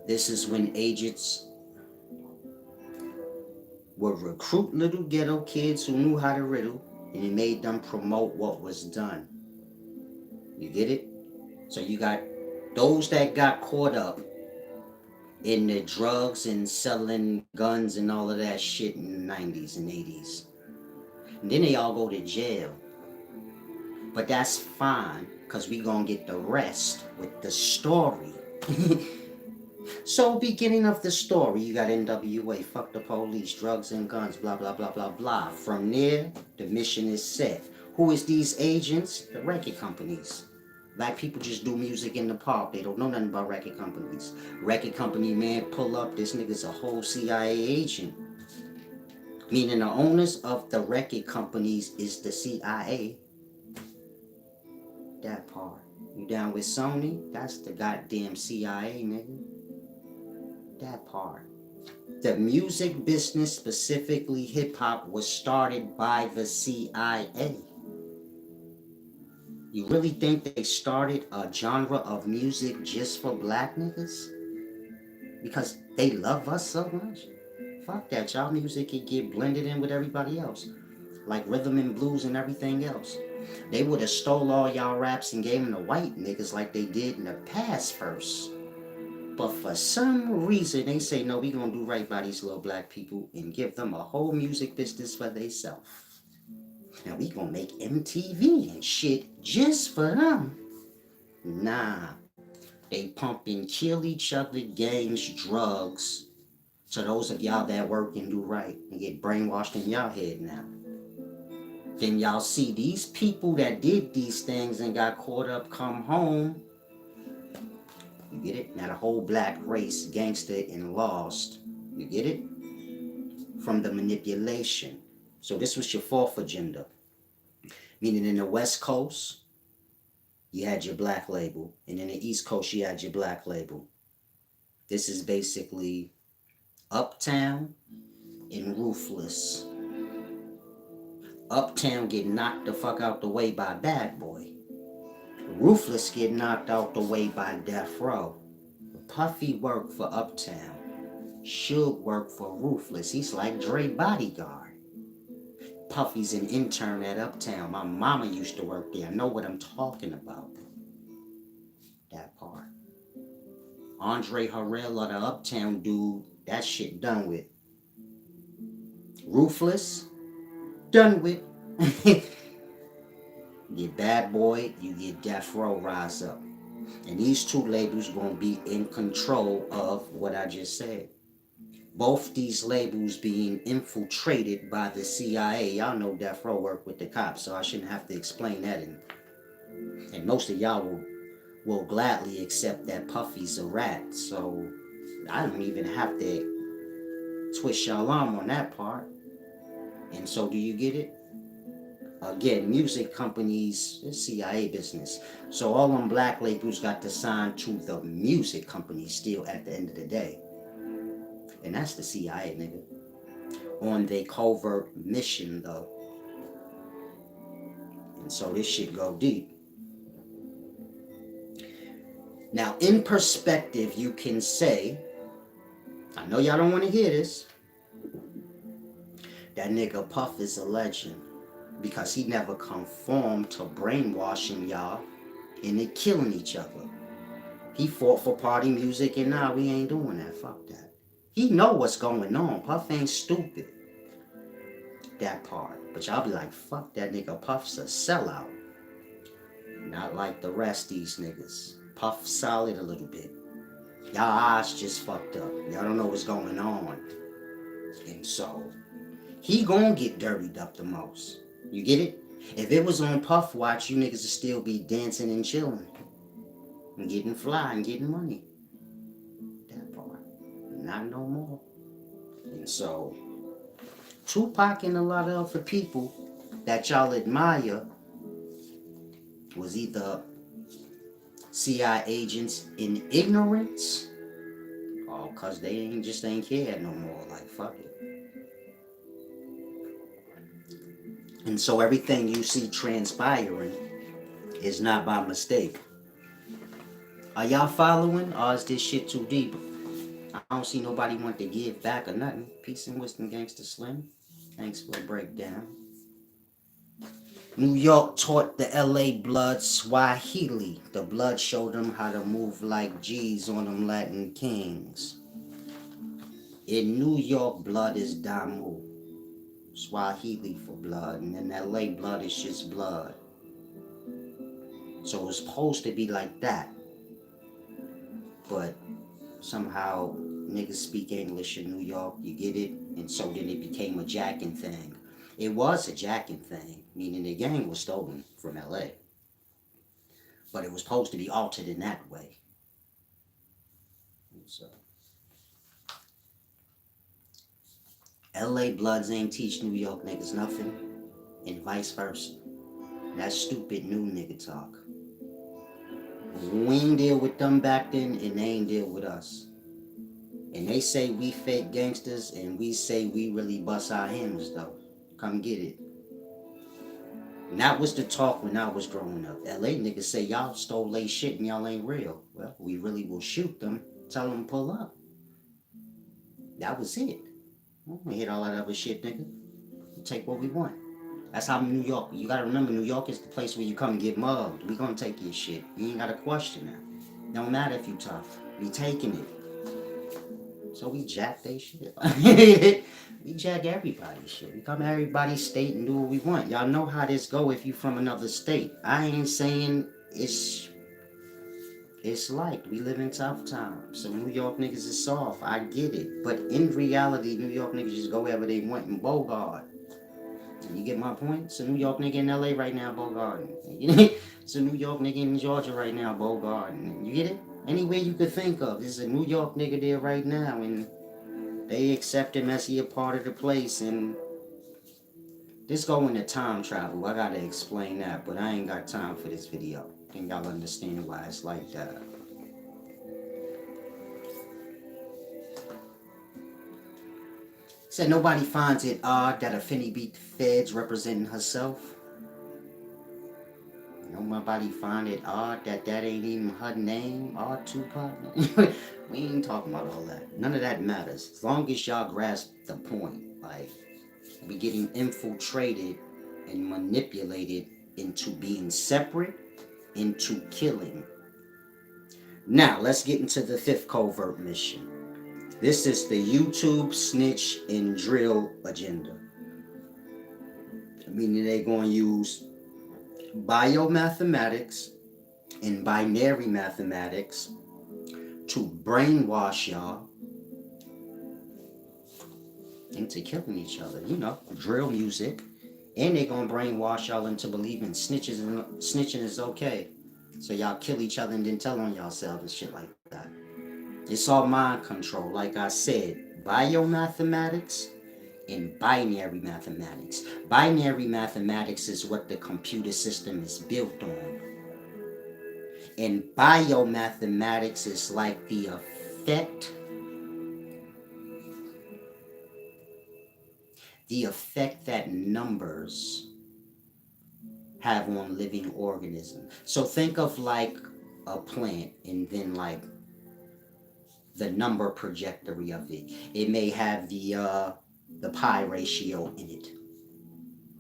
This is when agents would recruit little ghetto kids who knew how to riddle, and it made them promote what was done. You get it? So you got those that got caught up in the drugs and selling guns and all of that shit in the 90s and 80s. And then they all go to jail. But that's fine, because we gonna get the rest with the story. So, beginning of the story, you got NWA, fuck the police, drugs and guns, blah, blah, blah, blah, blah. From there, the mission is set. Who is these agents? The record companies. Black people just do music in the park. They don't know nothing about record companies. Record company man pull up, this nigga's a whole CIA agent. Meaning the owners of the record companies is the CIA. That part. You down with Sony? That's the goddamn CIA, nigga. That part. The music business, specifically hip hop, was started by the CIA. You really think they started a genre of music just for black niggas? Because they love us so much? Fuck that, y'all music can get blended in with everybody else. Like rhythm and blues and everything else. They would have stole all y'all raps and gave them to white niggas like they did in the past first. But for some reason, they say, no, we gonna do right by these little black people and give them a whole music business for theyself. Now we gonna make MTV and shit just for them. Nah. They pump and kill each other, gangs, drugs. So those of y'all that work and do right and get brainwashed in y'all head now. Then y'all see these people that did these things and got caught up come home. You get it? Now the whole black race gangster and lost. You get it? From the manipulation. So this was your fourth agenda. Meaning in the West Coast, you had your black label. And in the East Coast, you had your black label. This is basically Uptown and Ruthless. Uptown get knocked the fuck out the way by Bad Boy. Ruthless get knocked out the way by Death Row. Puffy worked for Uptown. Suge worked for Ruthless. He's like Dre bodyguard. Puffy's an intern at Uptown. My mama used to work there. I know what I'm talking about. That part. Andre Harrell or the Uptown dude, that shit done with. Ruthless, done with. You get Bad Boy, you get Death Row rise up. And these two labels gonna be in control of what I just said. Both these labels being infiltrated by the CIA. Y'all know Death Row work with the cops, so I shouldn't have to explain that. And most of y'all will gladly accept that Puffy's a rat. So I don't even have to twist y'all arm on that part. And so do you get it? Again, music companies, CIA business. So all them black labels got to sign to the music company still at the end of the day. And that's the CIA, nigga. On their covert mission, though. And so this shit go deep. Now, in perspective, you can say, I know y'all don't want to hear this, that nigga Puff is a legend because he never conformed to brainwashing y'all into killing each other. He fought for party music and now we ain't doing that. Fuck that. He know what's going on. Puff ain't stupid. That part. But y'all be like, fuck that nigga. Puff's a sellout. Not like the rest of these niggas. Puff solid a little bit. Y'all eyes just fucked up. Y'all don't know what's going on. And so, he gonna get dirtied up the most. You get it? If it was on Puff Watch, you niggas would still be dancing and chilling. And getting fly and getting money. That part. Not no more. And so, Tupac and a lot of other people that y'all admire was either CIA agents in ignorance or because they ain't care no more. Like, fuck it. And so everything you see transpiring is not by mistake. Are y'all following or is this shit too deep? I don't see nobody want to give back or nothing. Peace and wisdom, Gangsta Slim. Thanks for the breakdown. New York taught the LA blood Swahili. The blood showed them how to move like G's on them Latin kings. In New York, blood is Damu. Swahili for blood. And in LA, blood is just blood. So it's supposed to be like that. But somehow niggas speak English in New York, you get it? And so then it became a jacking thing. It was a jacking thing, meaning the gang was stolen from LA. But it was supposed to be altered in that way. And so LA Bloods ain't teach New York niggas nothing, and vice versa. That's stupid new nigga talk. We ain't deal with them back then, and they ain't deal with us. And they say we fake gangsters, and we say we really bust our hymns, though. Come get it. And that was the talk when I was growing up. LA niggas say y'all stole they shit and y'all ain't real. Well, we really will shoot them, tell them to pull up. That was it. We hit all that other shit, nigga. We take what we want. That's how New York, you gotta remember, New York is the place where you come and get mugged. We gonna take your shit. You ain't gotta question that. Don't matter if you tough. We taking it. So we jack they shit. We jack everybody's shit. We come to everybody's state and do what we want. Y'all know how this go if you from another state. I ain't saying it's It's like we live in tough times. So New York niggas is soft. I get it. But in reality, New York niggas just go wherever they want and bogart. You get my point? It's a New York nigga in LA right now, bogart. It's a New York nigga in Georgia right now, bogart. You get it? Anywhere you could think of. There's a New York nigga there right now, and they accept him as he a part of the place. And this go into time travel. I gotta explain that, but I ain't got time for this video. I think y'all understand why it's like that. Said nobody finds it odd that a Finny beat the feds representing herself. Nobody find it odd that that ain't even her name, odd Tupac. We ain't talking about all that. None of that matters. As long as y'all grasp the point. Like, we getting infiltrated and manipulated into being separate, into killing. Now, let's get into the fifth covert mission. This is the YouTube snitch and drill agenda. Meaning they're going to use biomathematics and binary mathematics to brainwash y'all into killing each other. You know, drill music. And they're going to brainwash y'all into believing snitching is okay. So y'all kill each other and then tell on yourselves and shit like that. It's all mind control. Like I said, biomathematics and binary mathematics. Binary mathematics is what the computer system is built on. And biomathematics is like the effect that numbers have on living organisms. So think of like a plant and then like the number trajectory of it. It may have the pi ratio in it.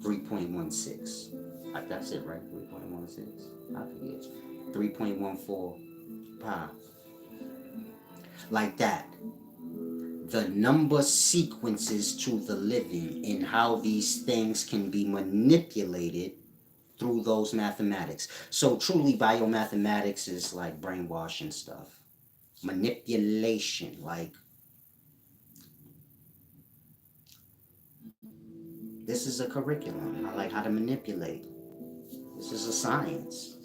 3.16. That's it, right? 3.16. I forget. 3.14 pi. Like that. The number sequences to the living and how these things can be manipulated through those mathematics. So truly biomathematics is like brainwashing stuff. Manipulation, like this is a curriculum. I like how to manipulate. This is a science.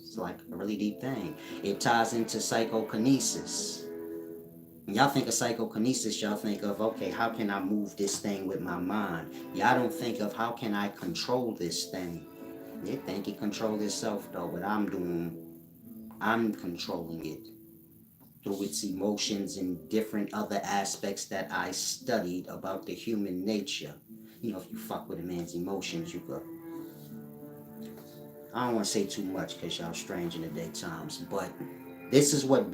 It's like a really deep thing. It ties into psychokinesis. When y'all think of psychokinesis, y'all think of, okay, how can I move this thing with my mind? Y'all don't think of how can I control this thing. You think it control itself though, but I'm controlling it through its emotions and different other aspects that I studied about the human nature. You know, if you fuck with a man's emotions, you could. I don't want to say too much because y'all strange in the daytimes, but this is what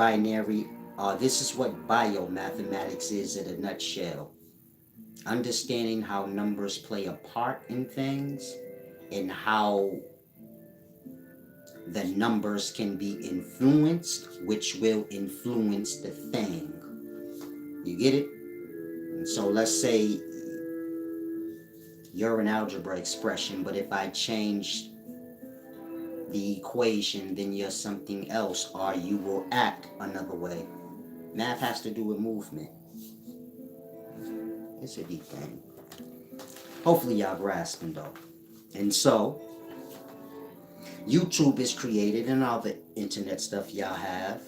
this is what biomathematics is in a nutshell. Understanding how numbers play a part in things and how the numbers can be influenced, which will influence the thing. You get it? And so let's say you're an algebra expression, but if I change the equation, then you're something else, or you will act another way. Math has to do with movement. It's a deep thing. Hopefully y'all grasping though. And so, YouTube is created and all the internet stuff y'all have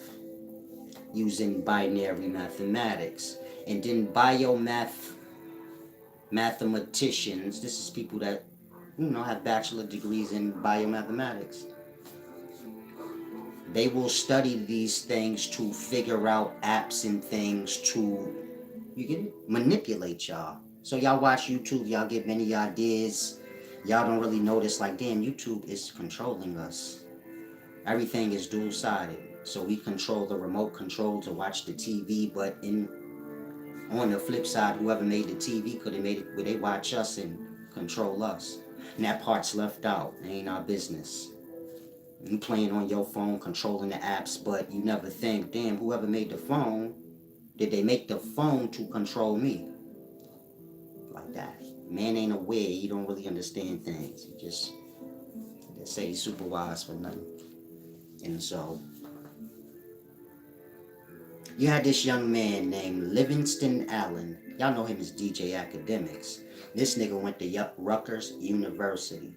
using binary mathematics. And then mathematicians, this is people that, have bachelor degrees in biomathematics. They will study these things to figure out apps and things to, you get it? Manipulate y'all. So y'all watch YouTube, y'all get many ideas. Y'all don't really notice like, damn, YouTube is controlling us. Everything is dual-sided. So we control the remote control to watch the TV, but on the flip side, whoever made the TV could have made it where they watch us and control us. And that part's left out. It ain't our business. You playing on your phone, controlling the apps, but you never think, damn, whoever made the phone, did they make the phone to control me? Like that. Man ain't aware, he don't really understand things. He just they say he's super wise for nothing. And so You had this young man named Livingston Allen. Y'all know him as DJ Academics. This nigga went to Rutgers University.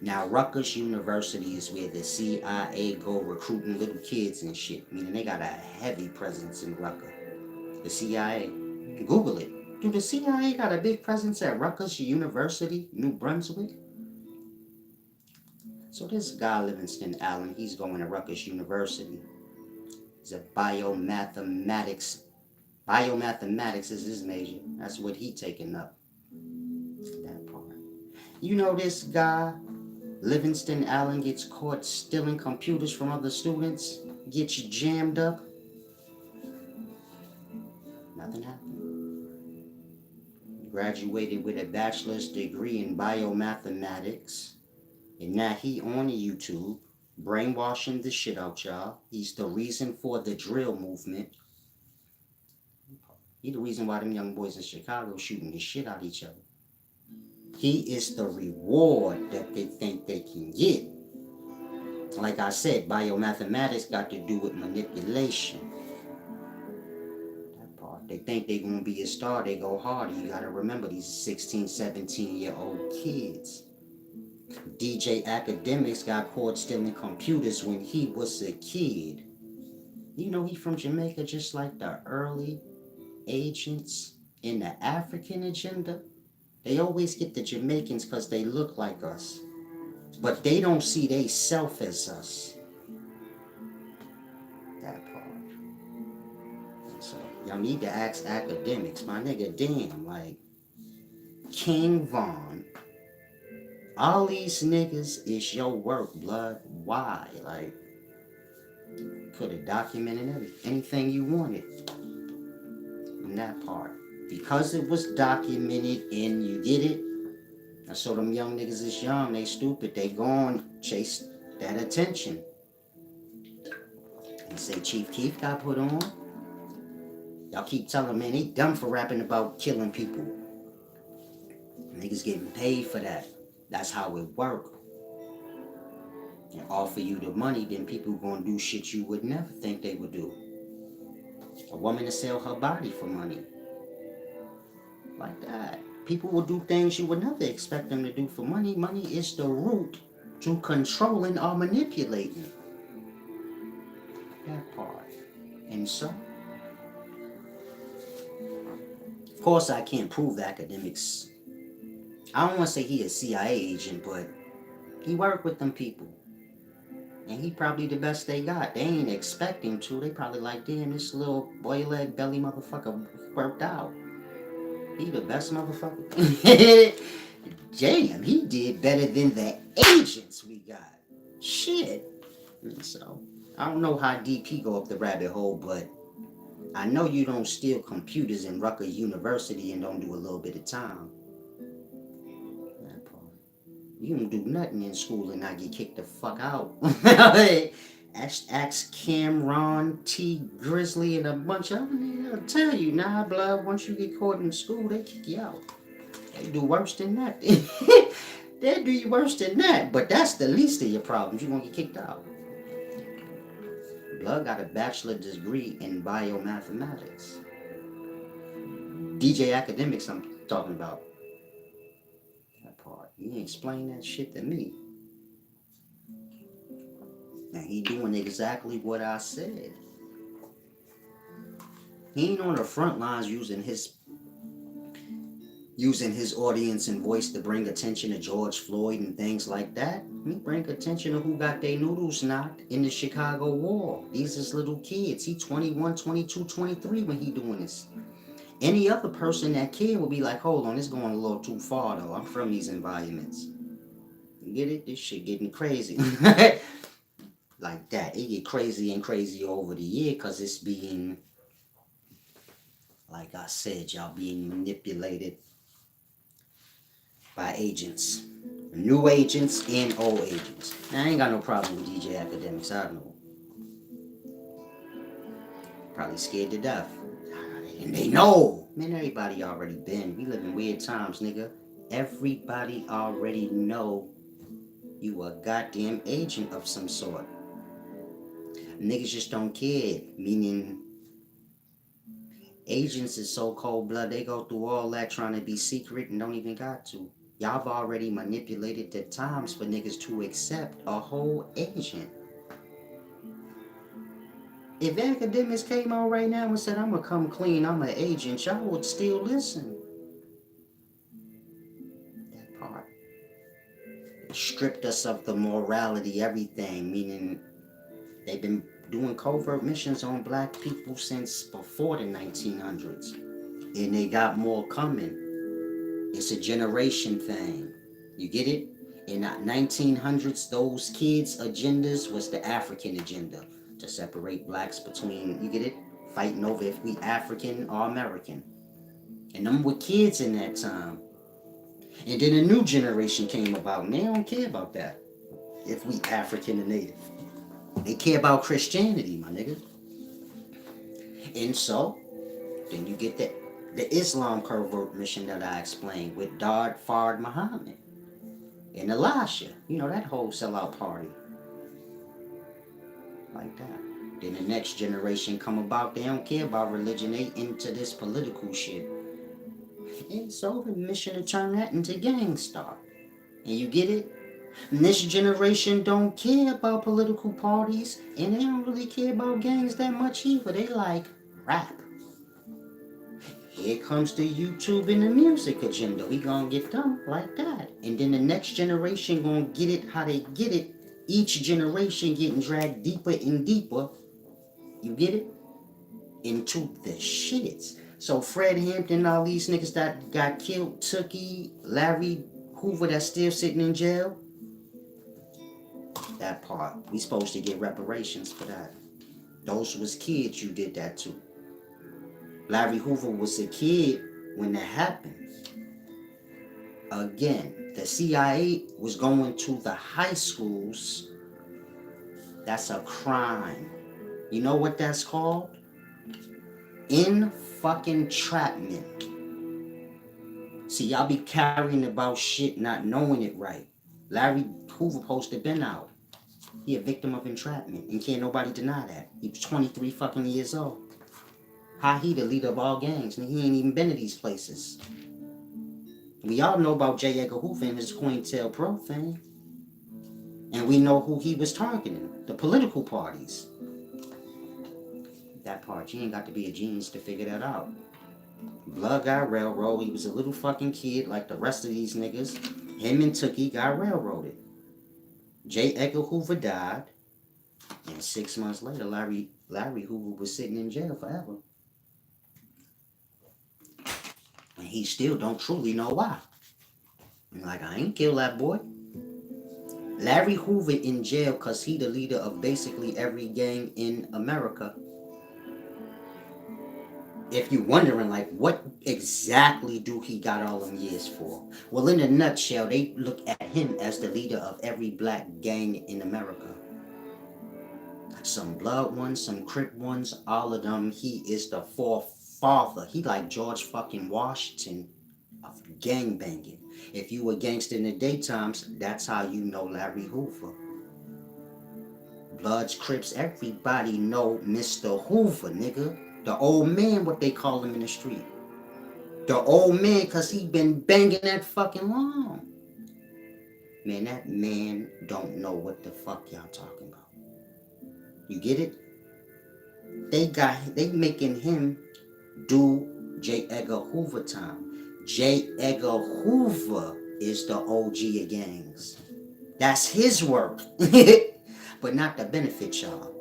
Now, Rutgers University is where the CIA go recruiting little kids and shit, meaning they got a heavy presence in Rutgers. The CIA. Google it. Do the CIA got a big presence at Rutgers University, New Brunswick? So this guy, Livingston Allen, he's going to Rutgers University. He's a biomathematics. Biomathematics is his major. That's what he taking up. That part. You know this guy, Livingston Allen, gets caught stealing computers from other students, gets jammed up. Nothing happened. Graduated with a bachelor's degree in biomathematics. And now he on YouTube, brainwashing the shit out y'all. He's the reason for the drill movement. He the reason why them young boys in Chicago shooting the shit out of each other. He is the reward that they think they can get. Like I said, biomathematics got to do with manipulation. That part. They think they're going to be a star. They go harder. You got to remember, these 16, 17-year-old kids. DJ Academics got caught stealing computers when he was a kid. You know, he from Jamaica, just like the early agents in the African agenda. They always get the Jamaicans because they look like us. But they don't see they self as us. That part. So, y'all need to ask Academics. My nigga, damn, like, King Von. All these niggas is your work, blood. Why? Like, could have documented anything you wanted in that part. Because it was documented and you get it. And so them young niggas is young, they stupid, they gon' chase that attention. And say Chief Keef got put on. Y'all keep telling man, they dumb for rapping about killing people. Niggas getting paid for that. That's how it work. And offer you the money, then people gonna do shit you would never think they would do. A woman to sell her body for money. Like that. People will do things you would never expect them to do for money. Money is the root to controlling or manipulating. That part. And so, of course, I can't prove Academics. I don't want to say he a CIA agent, but he worked with them people. And he probably the best they got. They ain't expect him to. They probably like, damn, this little boy leg belly motherfucker worked out. He the best motherfucker. Damn, he did better than the agents we got. Shit. So, I don't know how deep he go up the rabbit hole, but I know you don't steal computers in Rutgers University and don't do a little bit of time. That part. You don't do nothing in school and not get kicked the fuck out. Ask Cameron, T. Grizzly, and a bunch of them. They'll tell you, nah, blood, once you get caught in school, they kick you out. They do worse than that. They do you worse than that, but that's the least of your problems. You're going to get kicked out. Blood got a bachelor's degree in biomathematics. DJ Academics I'm talking about. That part. He ain't explain that shit to me. Now he doing exactly what I said. He ain't on the front lines using his audience and voice to bring attention to George Floyd and things like that. He bring attention to who got their noodles knocked in the Chicago War. These is little kids. He 21, 22, 23 when he doing this. Any other person that kid will be like, hold on, it's going a little too far though. I'm from these environments. You get it? This shit getting crazy. Like that. It get crazy and crazy over the year because it's being, like I said, y'all being manipulated by agents. New agents and old agents. Now, I ain't got no problem with DJ Academics. I know. Probably scared to death. And they know. Man, everybody already been. We live in weird times, nigga. Everybody already know you a goddamn agent of some sort. Niggas just don't care. Meaning, Agents is so cold blood, they go through all that trying to be secret and don't even got to. Y'all have already manipulated the times for niggas to accept a whole agent. If academics came out right now and said, I'm gonna come clean, I'm an agent, y'all would still listen. That part. Stripped us of the morality, everything, meaning they've been doing covert missions on black people since before the 1900s. And they got more coming. It's a generation thing. You get it? In the 1900s, those kids' agendas was the African agenda to separate blacks between, you get it? Fighting over if we African or American. And them were kids in that time. And then a new generation came about, and they don't care about that. If we African and native. They care about Christianity, my nigga. And so, then you get the Islam covert mission that I explained with Dard Fard Muhammad and Elisha. You know, that whole sellout party. Like that. Then the next generation come about, they don't care about religion, they into this political shit. And so the mission to turn that into gang stuff. And you get it? And this generation don't care about political parties, and they don't really care about gangs that much either. They like rap. Here comes the YouTube and the music agenda. We gonna get them like that. And then the next generation gonna get it how they get it. Each generation getting dragged deeper and deeper. You get it? Into the shits. So Fred Hampton, all these niggas that got killed, Tookie, Larry Hoover that's still sitting in jail. That part. We supposed to get reparations for that. Those was kids you did that to. Larry Hoover was a kid when that happened. Again, the CIA was going to the high schools. That's a crime. You know what that's called? In fucking trapment. See, y'all be carrying about shit not knowing it right. Larry Hoover supposed to been out. He a victim of entrapment, and can't nobody deny that. He was 23 fucking years old. How he the leader of all gangs, and he ain't even been to these places. We all know about J. Edgar Hoover and his COINTELPRO thing. And we know who he was targeting, the political parties. That part, you ain't got to be a genius to figure that out. Blood got railroaded. He was a little fucking kid like the rest of these niggas. Him and Tookie got railroaded. J. Edgar Hoover died. And 6 months later, Larry Hoover was sitting in jail forever. And he still don't truly know why. Like, I ain't kill that boy. Larry Hoover in jail because he the leader of basically every gang in America. If you're wondering, like, what exactly do he got all them years for? Well, in a nutshell, they look at him as the leader of every black gang in America. Some blood ones, some Crip ones, all of them. He is the forefather. He like George fucking Washington of gang banging. If you were gangster in the daytimes, that's how you know Larry Hoover. Bloods, Crips, everybody know Mr. Hoover, nigga. The old man, what they call him in the street. The old man, cause he been banging that fucking long. Man, that man don't know what the fuck y'all talking about. You get it? They making him do J. Edgar Hoover time. J. Edgar Hoover is the OG of gangs. That's his work. But not to benefit y'all.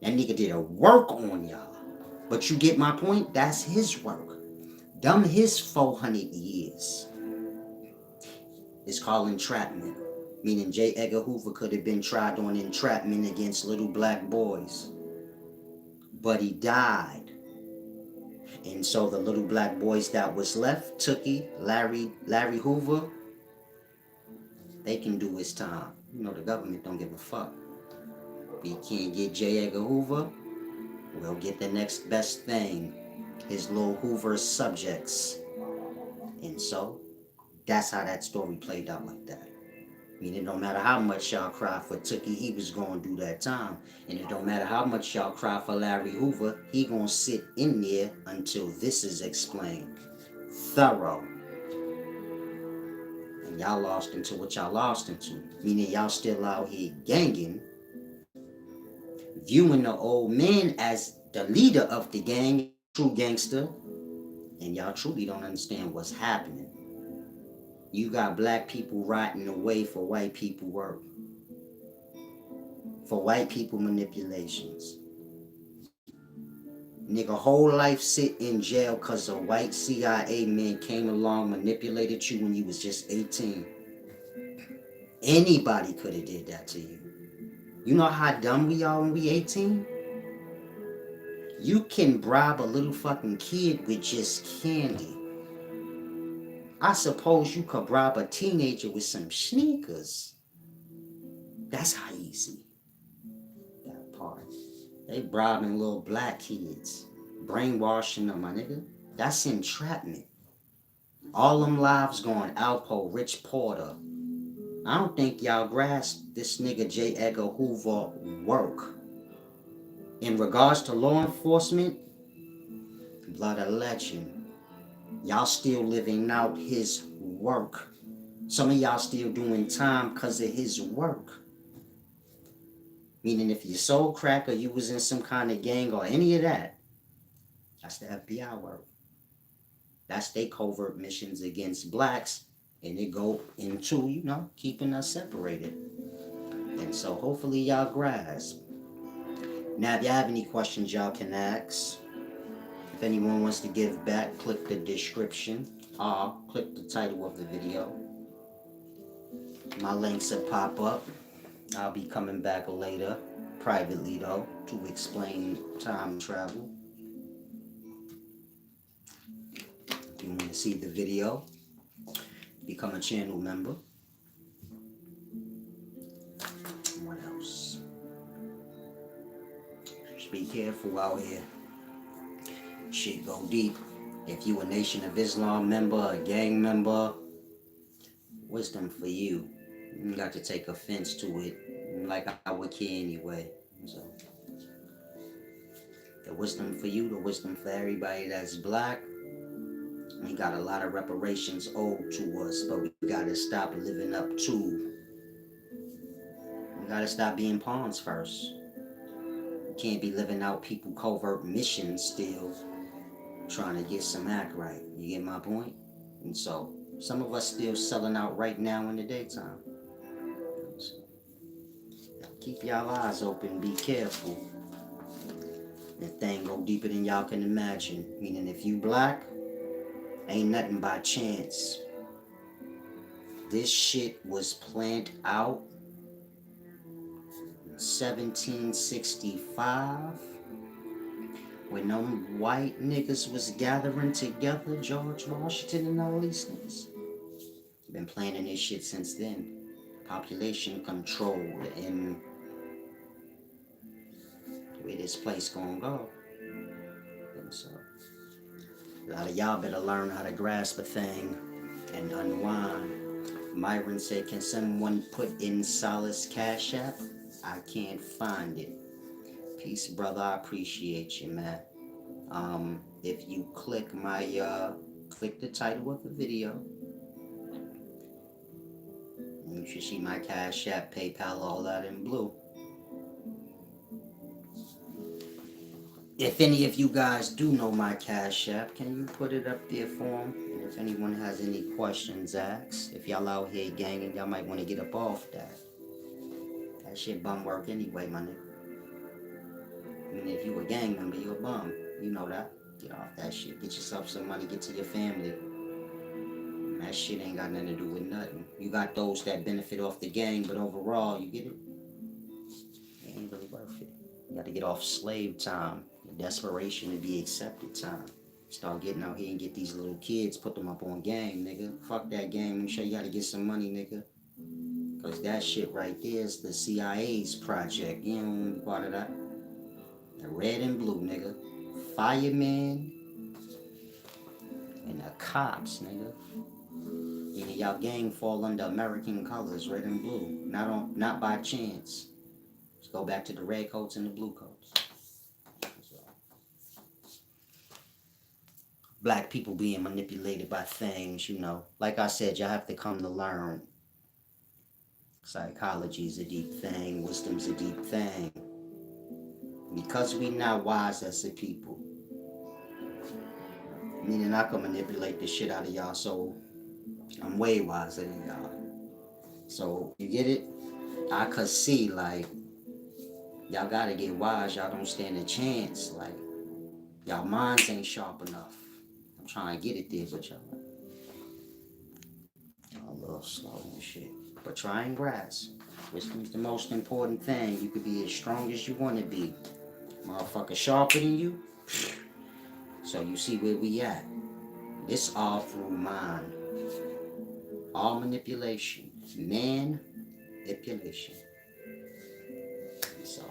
That nigga did a work on y'all. But you get my point? That's his work. Dumb his 400 years. It's called entrapment. Meaning J. Edgar Hoover could have been tried on entrapment against little black boys. But he died. And so the little black boys that was left, Tookie, Larry Hoover, they can do his time. You know, the government don't give a fuck. We can't get J. Edgar Hoover, we'll get the next best thing. His little Hoover subjects. And so, that's how that story played out like that. Meaning, no matter how much y'all cry for Tookie, he was gonna do that time. And it don't matter how much y'all cry for Larry Hoover, he gonna sit in there until this is explained. Thorough. And y'all lost into what y'all lost into. Meaning y'all still out here ganging, viewing the old man as the leader of the gang, true gangster, and y'all truly don't understand what's happening. You got black people rotting away for white people work, for white people manipulations. Nigga, whole life sit in jail cause a white CIA man came along, manipulated you when you was just 18. Anybody could have did that to you. You know how dumb we are when we 18? You can bribe a little fucking kid with just candy. I suppose you could bribe a teenager with some sneakers. That's how easy. That part. They bribing little black kids. Brainwashing them, my nigga. That's entrapment. All them lives going Alpo, Rich Porter. I don't think y'all grasp this nigga J. Edgar Hoover work. In regards to law enforcement, blood a legend. Y'all still living out his work. Some of y'all still doing time because of his work. Meaning if you sold crack or you was in some kind of gang or any of that, that's the FBI work. That's their covert missions against blacks, and it go into, keeping us separated. And so hopefully y'all grasp. Now if y'all have any questions y'all can ask. If anyone wants to give back, click the description or click the title of the video. My links will pop up. I'll be coming back later, privately though, to explain time travel. If you want to see the video, become a channel member. What else? Just be careful out here. Shit go deep. If you a Nation of Islam member, a gang member, wisdom for you. You got to take offense to it, like I would care anyway. So, the wisdom for you, the wisdom for everybody that's black. We got a lot of reparations owed to us, but we gotta stop living up to. We gotta stop being pawns first. We can't be living out people covert missions still, trying to get some act right. You get my point? And so, some of us still selling out right now in the daytime. So, keep y'all eyes open, be careful. That thing go deeper than y'all can imagine. Meaning if you black, ain't nothing by chance. This shit was planned out in 1765 when them white niggas was gathering together, George Washington and all these niggas. Been planning this shit since then. Population control and where this place gonna go. And so a lot of y'all better learn how to grasp a thing and unwind. Myron said, can someone put in Solace Cash App? I can't find it. Peace, brother. I appreciate you, man. If you click click the title of the video, you should see my Cash App, PayPal, all that in blue. If any of you guys do know my Cash App, can you put it up there for them? And if anyone has any questions, ask. If y'all out here ganging, y'all might want to get up off that. That shit bum work anyway, my nigga. I mean, if you a gang member, you a bum. You know that. Get off that shit. Get yourself some money. Get to your family. That shit ain't got nothing to do with nothing. You got those that benefit off the gang, but overall, you get it? It ain't really worth it. You got to get off slave time. Desperation to be accepted time. Start getting out here and get these little kids, put them up on gang, nigga. Fuck that gang. Make sure you got to get some money, nigga. Because that shit right there is the CIA's project. You don't want to be part of that. The red and blue, nigga. Fireman and the cops, nigga. Any y'all gang fall under American colors, red and blue. Not by chance. Let's go back to the red coats and the blue coats. So, black people being manipulated by things, you know. Like I said, y'all have to come to learn. Psychology is a deep thing. Wisdom's a deep thing. Because we not wise as a people, meaning I can manipulate the shit out of y'all, so I'm way wiser than y'all. So you get it? I could see like y'all gotta get wise. Y'all don't stand a chance. Like y'all minds ain't sharp enough. I'm trying to get it there, but y'all a little slow and shit. But try and grasp. Wisdom's the most important thing. You could be as strong as you want to be. Motherfucker sharper than you. So you see where we at. This all through mind. All manipulation. Manipulation. So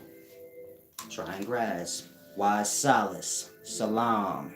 try and grasp. Wise solace. Salam.